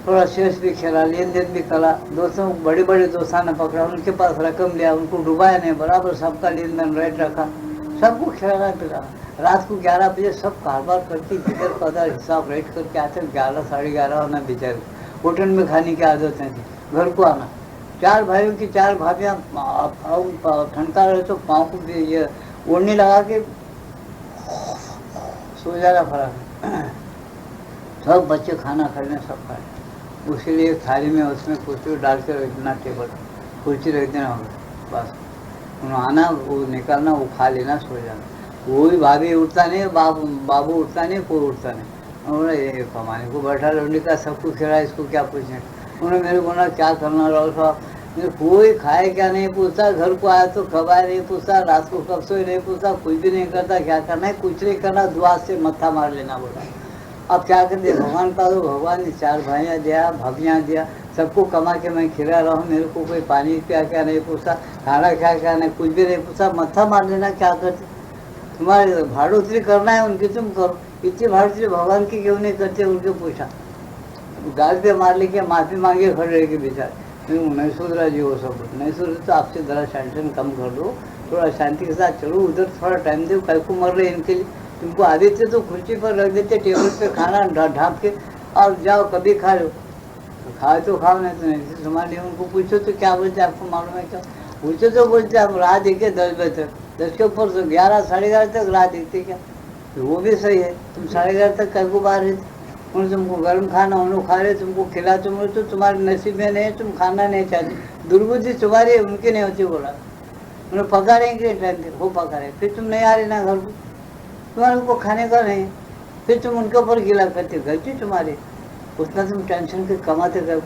थोड़ा शेष भी खेला, लेन देन भी करा, दोस्तों बड़े बड़े दोस्तों ने पकड़ा, उनके पास रकम लिया, उनको डुबाया नहीं, बराबर सबका लेन देन रेट रखा, सबको खिलाना पिलाना। रात को 11 बजे सब कारोबार करती, बिगर पदर हिसाब रेट करके आते, 11 साढ़े 11 होना बेचारे, होटल में खाने की आदत नहीं थी, घर को आना। 4 भाइयों की 4 भाभियाँ, ठंडा रहे तो पाँव को भी ये ओढ़नी लगा के सो जाना फर्क। सब बच्चे खाना खाने, सब खाए, उसके लिए थाली में उसमें कुर्सी डाल के रखना, टेबल कुर्सी रख देना होगा, बस उन्होंने आना, वो निकालना, वो खा लेना, सो जाना। वो भी भाभी उठता नहीं, बाबू उठता नहीं, कोई उठता नहीं। उन्होंने ये कमाने को बैठा लौंडी का, सबको खिलाया, इसको क्या पूछने। उन्होंने मेरे को बोला क्या करना राहुल साहब, कोई खाए क्या नहीं पूछता, घर को आया तो खबाए नहीं पूछता, रात को कब सोए नहीं पूछता, कुछ भी नहीं करता, क्या करना है कुछ नहीं करना, दुआ से मत्था मार लेना बोला। अब क्या कर दे, भगवान का तो भगवान ने 4 भाइयाँ दिया, भाभियाँ दिया, सबको कमा के मैं खिला रहा हूँ, मेरे को कोई पानी क्या क्या नहीं पूछा, खाना क्या क्या नहीं, कुछ भी नहीं पूछा, मत्था मार लेना, क्या करते। तुम्हारे भाड़ोतरी करना है उनकी तुम करो, इतनी भाड़ोतरी भगवान की क्यों नहीं करते, उनके पूछा। गाल पे मार लेके माफ़ी मांगे खड़े रहेगी बेचारे, नहीं सुधरा जी, वो सब नहीं सुधरे तो आपसे ज़रा टेंशन कम कर दो, थोड़ा शांति के साथ चलो, उधर थोड़ा टाइम दो, कल को मर रहे इनके लिए। तुमको आदि थे तो कुर्सी पर रख देते, टेबल पे खाना ढाँप के, और जाओ कभी खा लो, खाए तो खाओ, नहीं तो नहीं। तुम्हारे लिए उनको पूछो तो क्या बोलते, आपको मालूम है क्या, पूछो तो बोलते हम राह देखे 10 बजे तक, 10 के ऊपर तो 11 साढ़े 11 तक राह देखते क्या, तो वो भी सही है। तुम 11:30 तक कल को बाहर रहते, उन्हें तुमको गर्म खाना उन्होंने खा रहे, तुमको खिला, तुम तो तुम्हारे नसीब में नहीं, तुम खाना नहीं चाहते, दुर्बुद्धि तुम्हारी उनकी नहीं होती। बोला उन्हें पकाड़ेंगे टाइम पे, वो पकाड़े, फिर तुम नहीं आ रहे ना घर को, तुम्हारे को खाने का नहीं, फिर तुम उनके ऊपर गिला करते, गलती तुम्हारी, उतना तुम टेंशन के कमाते कर।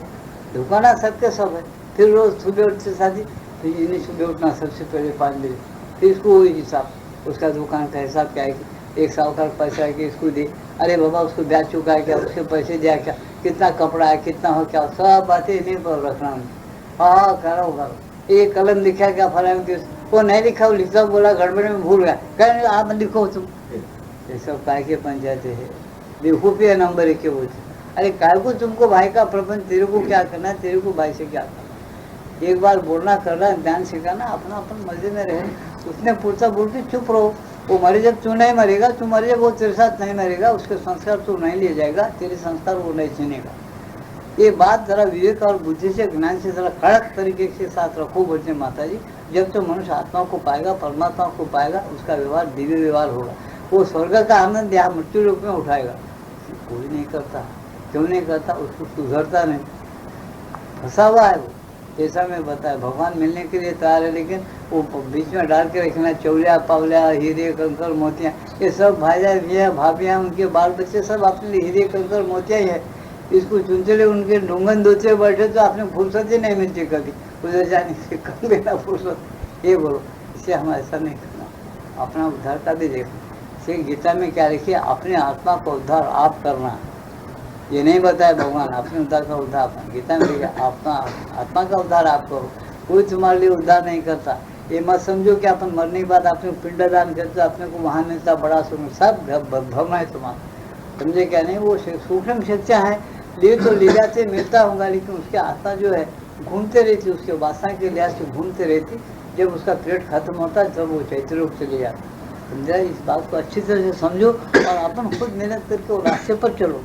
दुकाना सबके सब है, फिर रोज़ सुबह उठते शादी, फिर इन्हें सुबह उठना सबसे पहले 5 बजे, फिर इसको वही हिसाब, उसका दुकान का हिसाब क्या है कि एक साहूकार पैसा है कि इसको दे, अरे बाबा उसको ब्याज चुका है क्या, उसके पैसे दिया क्या, कितना कपड़ा है, कितना हो क्या, सब बातें इन्हीं पर रखना। हाँ करो, ये कलम लिखा क्या फला, वो नहीं लिखा, वो लिखा बोला गड़बड़ में भूल गया, कहें आप लिखो तुम, ये सब काय के पंचायत है, बेवकूफ़ी नंबर 1 के बोलते। अरे काय को तुमको भाई का प्रपंच, तेरे को क्या करना, तेरे को भाई से क्या करना, एक बार बोलना करना, ध्यान सिखाना, अपना अपन मजे में रहे, उसने पूछता बोल के चुप रहो। वो मरे जब तू नहीं मरेगा, तू मरे जब वो तेरे साथ नहीं मरेगा, उसके संस्कार तू नहीं ले जाएगा, तेरे संस्कार वो नहीं छीनेगा। ये बात जरा विवेक और बुद्धि से, ज्ञान से जरा कड़क तरीके के साथ रखो बोलते माता जी। जब तो मनुष्य आत्मा को पाएगा, परमात्मा को पाएगा, उसका व्यवहार दिव्य व्यवहार होगा, वो स्वर्ग का आनंद यहाँ मृत्यु रूप में उठाएगा। कोई नहीं करता, क्यों नहीं करता, उसको सुधरता नहीं, फंसा हुआ है वो। जैसा मैं बताया, भगवान मिलने के लिए तैयार है, लेकिन वो बीच में डाल के रखना, चौलिया पावलिया, हीरे कंकर मोतियाँ, ये सब भाइया भैया भाभियाँ, उनके बाल बच्चे सब अपने लिए हीरे कंकर मोतिया ही है। इसको चुनते ले उनके ढूंगन दोचे बैठे तो आपने फुर्सत ही नहीं मिलती कभी, उधर जाने से कम देना फुर्सत। ये बोलो, इससे हम ऐसा नहीं करना, अपना उद्धार का भी देखना। इसे गीता में क्या लिखिए, अपने आत्मा का उद्धार आप करना, ये नहीं बताया भगवान, अपने उद्धार का उद्धार अपना, गीता में लिखा अपना आत्मा का उद्धार आप करो, कोई तुम्हारे लिए उद्धार नहीं करता। ये मत समझो कि अपन मरने के बाद अपने पिंडदान करते, अपने को वहाँ मिलता बड़ा सुन, सब भ्रम है तुम्हारा, समझे क्या नहीं। वो सूक्ष्म शिक्षा है, लिए तो ले जाते मिलता होगा, लेकिन उसके आत्मा जो है घूमते रहती, उसके वासना के लिहाज से घूमते रहती। जब उसका पेट खत्म होता है तब वो चैत्य रूप चले जाता। समझा? इस बात को अच्छी तरह से समझो और अपन खुद मेहनत करके वो रास्ते पर चलो।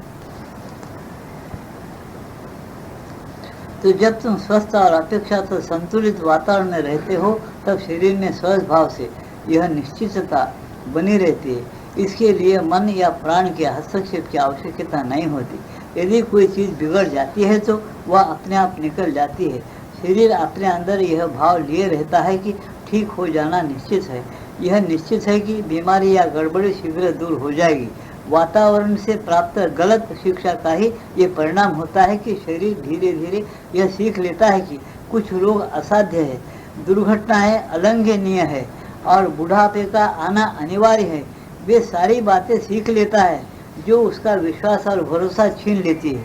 तो जब तुम स्वस्थ और अपेक्षाकृत संतुलित वातावरण में रहते हो तब शरीर में सहज भाव से यह निश्चितता बनी रहती है। इसके लिए मन या प्राण के हस्तक्षेप की आवश्यकता नहीं होती। यदि कोई चीज़ बिगड़ जाती है तो वह अपने आप निकल जाती है। शरीर अपने अंदर यह भाव लिए रहता है कि ठीक हो जाना निश्चित है। यह निश्चित है कि बीमारी या गड़बड़ी शीघ्र दूर हो जाएगी। वातावरण से प्राप्त गलत शिक्षा का ही ये परिणाम होता है कि शरीर धीरे धीरे यह सीख लेता है कि कुछ रोग असाध्य है, दुर्घटनाएं अलंघनीय है और बुढ़ापे का आना अनिवार्य है। वे सारी बातें सीख लेता है जो उसका विश्वास और भरोसा छीन लेती है।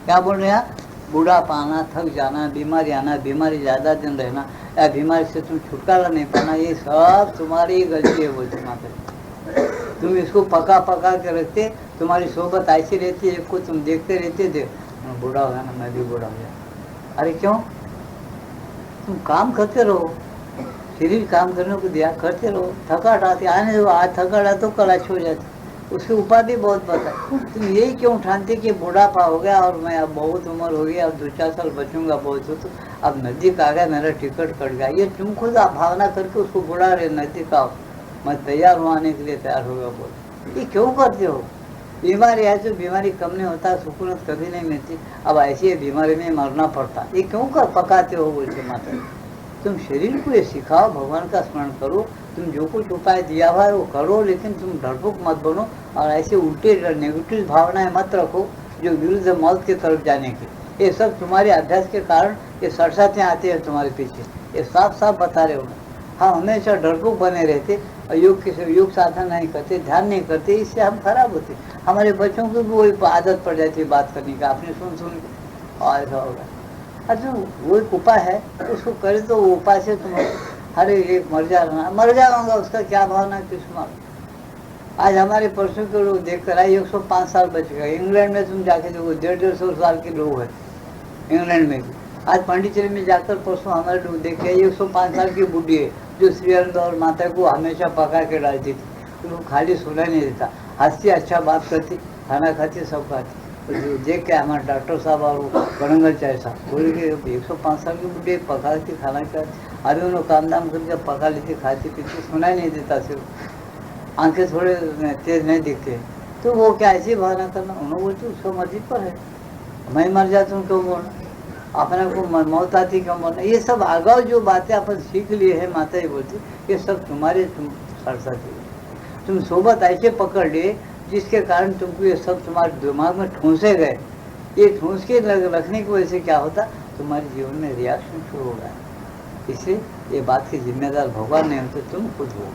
क्या बोल रहे हैं? बुढ़ापा आना, थक जाना, बीमारी आना, बीमारी ज़्यादा दिन रहना या बीमारी से तुम छुटकारा नहीं पाना, ये सब तुम्हारी गलती है। बोलते माता तुम इसको पका पका के रखते, तुम्हारी सोबत ऐसी रहती है, एक को तुम देखते रहते थे, बूढ़ा हो गया ना, मैं भी बूढ़ा हो गया। अरे क्यों? तुम काम करते रहो, शरीर काम करने को दिया, करते रहो। थकाट आती, आने दो, आज थकाट आ तो कल अच्छी हो जाती। उसकी उपाधि बहुत बता। तुम यही क्यों ठानते कि बुढ़ापा हो गया और मैं अब बहुत उम्र हो गई, अब 2-4 साल बचूंगा बहुत हो, तो अब नज़दीक आ गया, मेरा टिकट कट गया। ये तुम खुद आप भावना करके उसको बुढ़ा रहे, नज़दीक आओ, मैं तैयार हूँ आने के लिए, तैयार होगा बोल। ये क्यों करते हो? बीमारी है तो बीमारी कम नहीं होता, सुकूनत कभी नहीं मिलती। अब ऐसी बीमारी में मरना पड़ता, ये क्यों कर पकाते हो? बोलते माता तुम शरीर को ये सिखाओ, भगवान का स्मरण करो, तुम जो कुछ उपाय दिया हुआ है वो करो, लेकिन तुम डरपोक मत बनो और ऐसे उल्टे नेगेटिव भावनाएं मत रखो जो विरुद्ध मौत की तरफ जाने की। ये सब तुम्हारे अभ्यास के कारण ये सरसाते आते हैं तुम्हारे पीछे, ये साफ साफ बता रहे हो। हम हमेशा डरपोक बने रहते और योग साधना नहीं करते, ध्यान नहीं करते, इससे हम खराब होते। हमारे बच्चों को भी वही आदत पड़ जाती है बात करने का, आपने सुन के और ऐसा होगा। अच्छा वो एक उपाय है, उसको करे तो वो उपाय से तुम हर एक मर जाऊंगा, उसका क्या भावना किस मालूम। आज हमारे परसों के लोग देख कर आए, 105 साल बच गए। इंग्लैंड में तुम जाके देखो 150 साल के लोग हैं इंग्लैंड में भी। आज पांडिचेरी में जाकर परसों हमारे लोग देख के 105 साल की बुढ़ी है जो श्रीअरविंद और माता को हमेशा पका के डालती थी, उनको खाली सुना नहीं देता, हंसती, अच्छा बात करती, खाना खाती, सब खाती। तो देख के हमारे डॉक्टर साहब और गणंगल चाय साहब बोले कि 105 साल की बुढ़ी पकाती, खाना खाती, अभी उन्होंने काम दाम करके पका लेती, खाती पीती, सुना नहीं देता, सिर्फ आंखें थोड़े तेज नहीं दिखते। तो वो क्या ऐसी भावना करना? उन्होंने बोलते उसको मर्जी पर है, मैं मर जाता हूँ क्यों बोलना, अपने को मौत आती क्यों बोलना। ये सब आगाव जो बातें अपन सीख लिए है, माता जी बोलती, ये सब तुम्हारे तुम सरसाती, तुम सोबत ऐसे पकड़ लिए जिसके कारण तुमको ये सब तुम्हारे दिमाग में ठूंसे गए। ये ठूंस के रखने की वजह से क्या होता, तुम्हारे जीवन में रिएक्शन शुरू हो रहा है। इसलिए ये बात की जिम्मेदार भगवान नहीं होते, तुम खुद हो।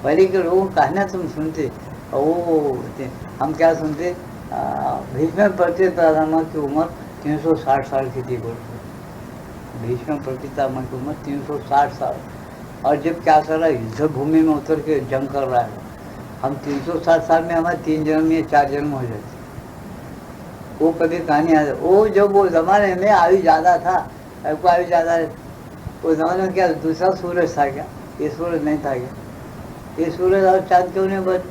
पहले के लोगों का कहना तुम सुनते, वो हम क्या सुनते, भीष्म पितामह की उम्र 360 साल की थी। बोलते भीष्म पितामह की उम्र 360 साल, और जब क्या कर रहा है, युद्ध भूमि में उतर के जंग कर रहा है। हम 360 साल में हमारे 3 जन्म या 4 जन्म हो जाते। वो कभी कहानी आ, वो जब वो जमाने में आयु ज़्यादा था, आपको आयु ज़्यादा है, वो जमाने में क्या दूसरा सूरज था क्या? ये सूरज नहीं था क्या? ये सूरज और चाँद क्यों नहीं बच?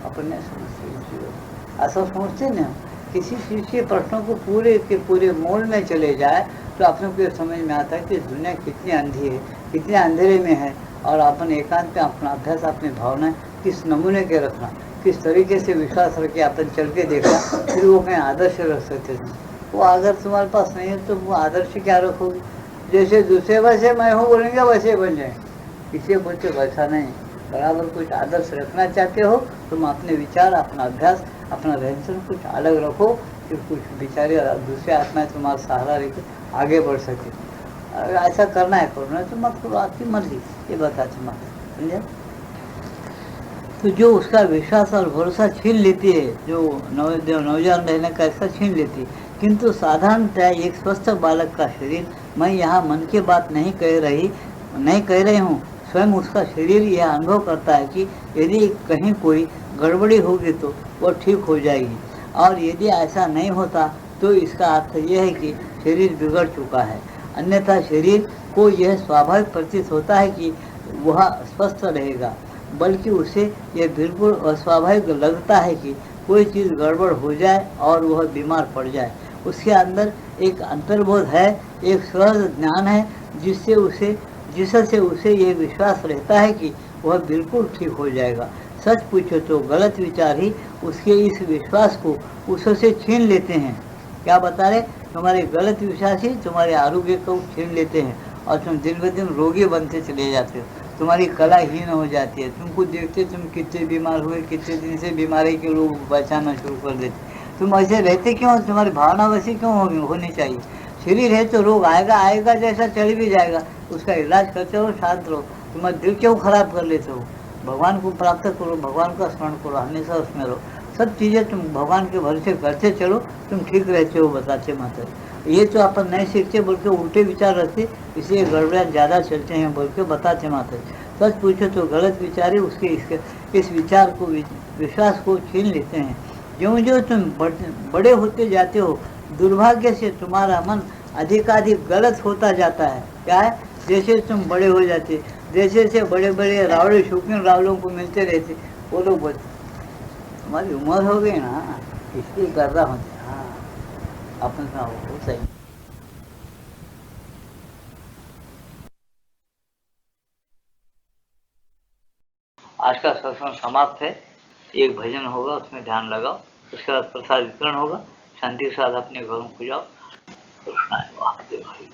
अपने समझते, ऐसा सोचते नहीं हम। किसी चीज़ के प्रश्नों को पूरे के पूरे मूल में चले जाए तो अपने को ये समझ में आता है कि दुनिया कितनी अंधी है, कितने अंधेरे में है, और अपन एकांत में अपना अभ्यास, अपनी भावनाएं किस नमूने के रखना, किस तरीके से विश्वास रखे अपन चल के देखना, फिर वो कहीं आदर्श रख सकते थे। वो आदर्श तुम्हारे पास नहीं है तो वो आदर्श क्या रखोगे? जैसे दूसरे वैसे मैं हूँ बोलेंगे वैसे बन जाए, इसलिए बोलते वैसा नहीं। बराबर कुछ आदर्श रखना चाहते हो तुम अपने विचार, अपना अभ्यास, अपना रहन सहन कुछ अलग रखो, कि कुछ बेचारे दूसरे आत्माएं तुम्हारा सहारा लेकर आगे बढ़ सके। अगर ऐसा करना है करो, नहीं तो मत करो, आपकी मर्जी। ये बताते मत, समझे? तो जो उसका विश्वास और भरोसा छीन लेती है, जो नौजवान रहने का ऐसा छीन लेती है। किंतु साधारणतः एक स्वस्थ बालक का शरीर, मैं यहाँ मन की बात नहीं कह रही हूँ, स्वयं उसका शरीर यह अनुभव करता है कि यदि कहीं कोई गड़बड़ी होगी तो वह ठीक हो जाएगी, और यदि ऐसा नहीं होता तो इसका अर्थ यह है कि शरीर बिगड़ चुका है। अन्यथा शरीर को यह स्वाभाविक प्रतीत होता है कि वह स्वस्थ रहेगा, बल्कि उसे यह बिल्कुल अस्वाभाविक लगता है कि कोई चीज़ गड़बड़ हो जाए और वह बीमार पड़ जाए। उसके अंदर एक अंतर्बोध है, एक सहज ज्ञान है, जिससे उसे ये विश्वास रहता है कि वह बिल्कुल ठीक हो जाएगा। सच पूछो तो गलत विचार ही उसके इस विश्वास को उससे छीन लेते हैं। क्या बता रहे, तुम्हारे गलत विश्वास ही तुम्हारे आरोग्य को छीन लेते हैं और तुम दिन ब दिन रोगी बनते चले जाते हो। तुम्हारी कला हीन हो जाती है। तुमको देखते तुम कितने बीमार हुए, कितने दिन से बीमारी के लोग बचाना शुरू कर देते। तुम ऐसे रहते क्यों? तुम्हारी भावना वैसी क्यों होनी चाहिए? शरीर है तो रोग आएगा आएगा, जैसा चल भी जाएगा, उसका इलाज करते रहो, शांत रहो। तुम्हारा दिल क्यों खराब कर लेते हो? भगवान को प्राप्त करो, भगवान का स्मरण करो, हमेशा उसमें रहो। सब चीज़ें तुम भगवान के भरोसे करते चलो, तुम ठीक रहते हो, बताते माता। ये तो अपन नहीं सीखते, बल्कि उल्टे विचार रखते, इसलिए गड़बड़ियाँ ज़्यादा चलते हैं, बोल के बताते माता। सच पूछो तो गलत विचार ही उसके इस विचार को, विश्वास को छीन लेते हैं। ज्यों ज्यों तुम बड़े होते जाते हो, दुर्भाग्य से तुम्हारा मन अधिकाधिक गलत होता जाता है। क्या है? जैसे तुम बड़े हो जाते, जैसे से बड़े बड़े रावड़े शौकीन रावलों को मिलते रहते, वो लोग बोलते हमारी उम्र हो गई ना, इसलिए कर रहा हूँ। हाँ, अपन का हो सही। आज का सत्संग समाप्त है। एक भजन होगा, उसमें ध्यान लगाओ। उसके बाद प्रसाद वितरण होगा। शांति के साथ अपने घरों को जाओ। कृष्णाय वासुदेवाय।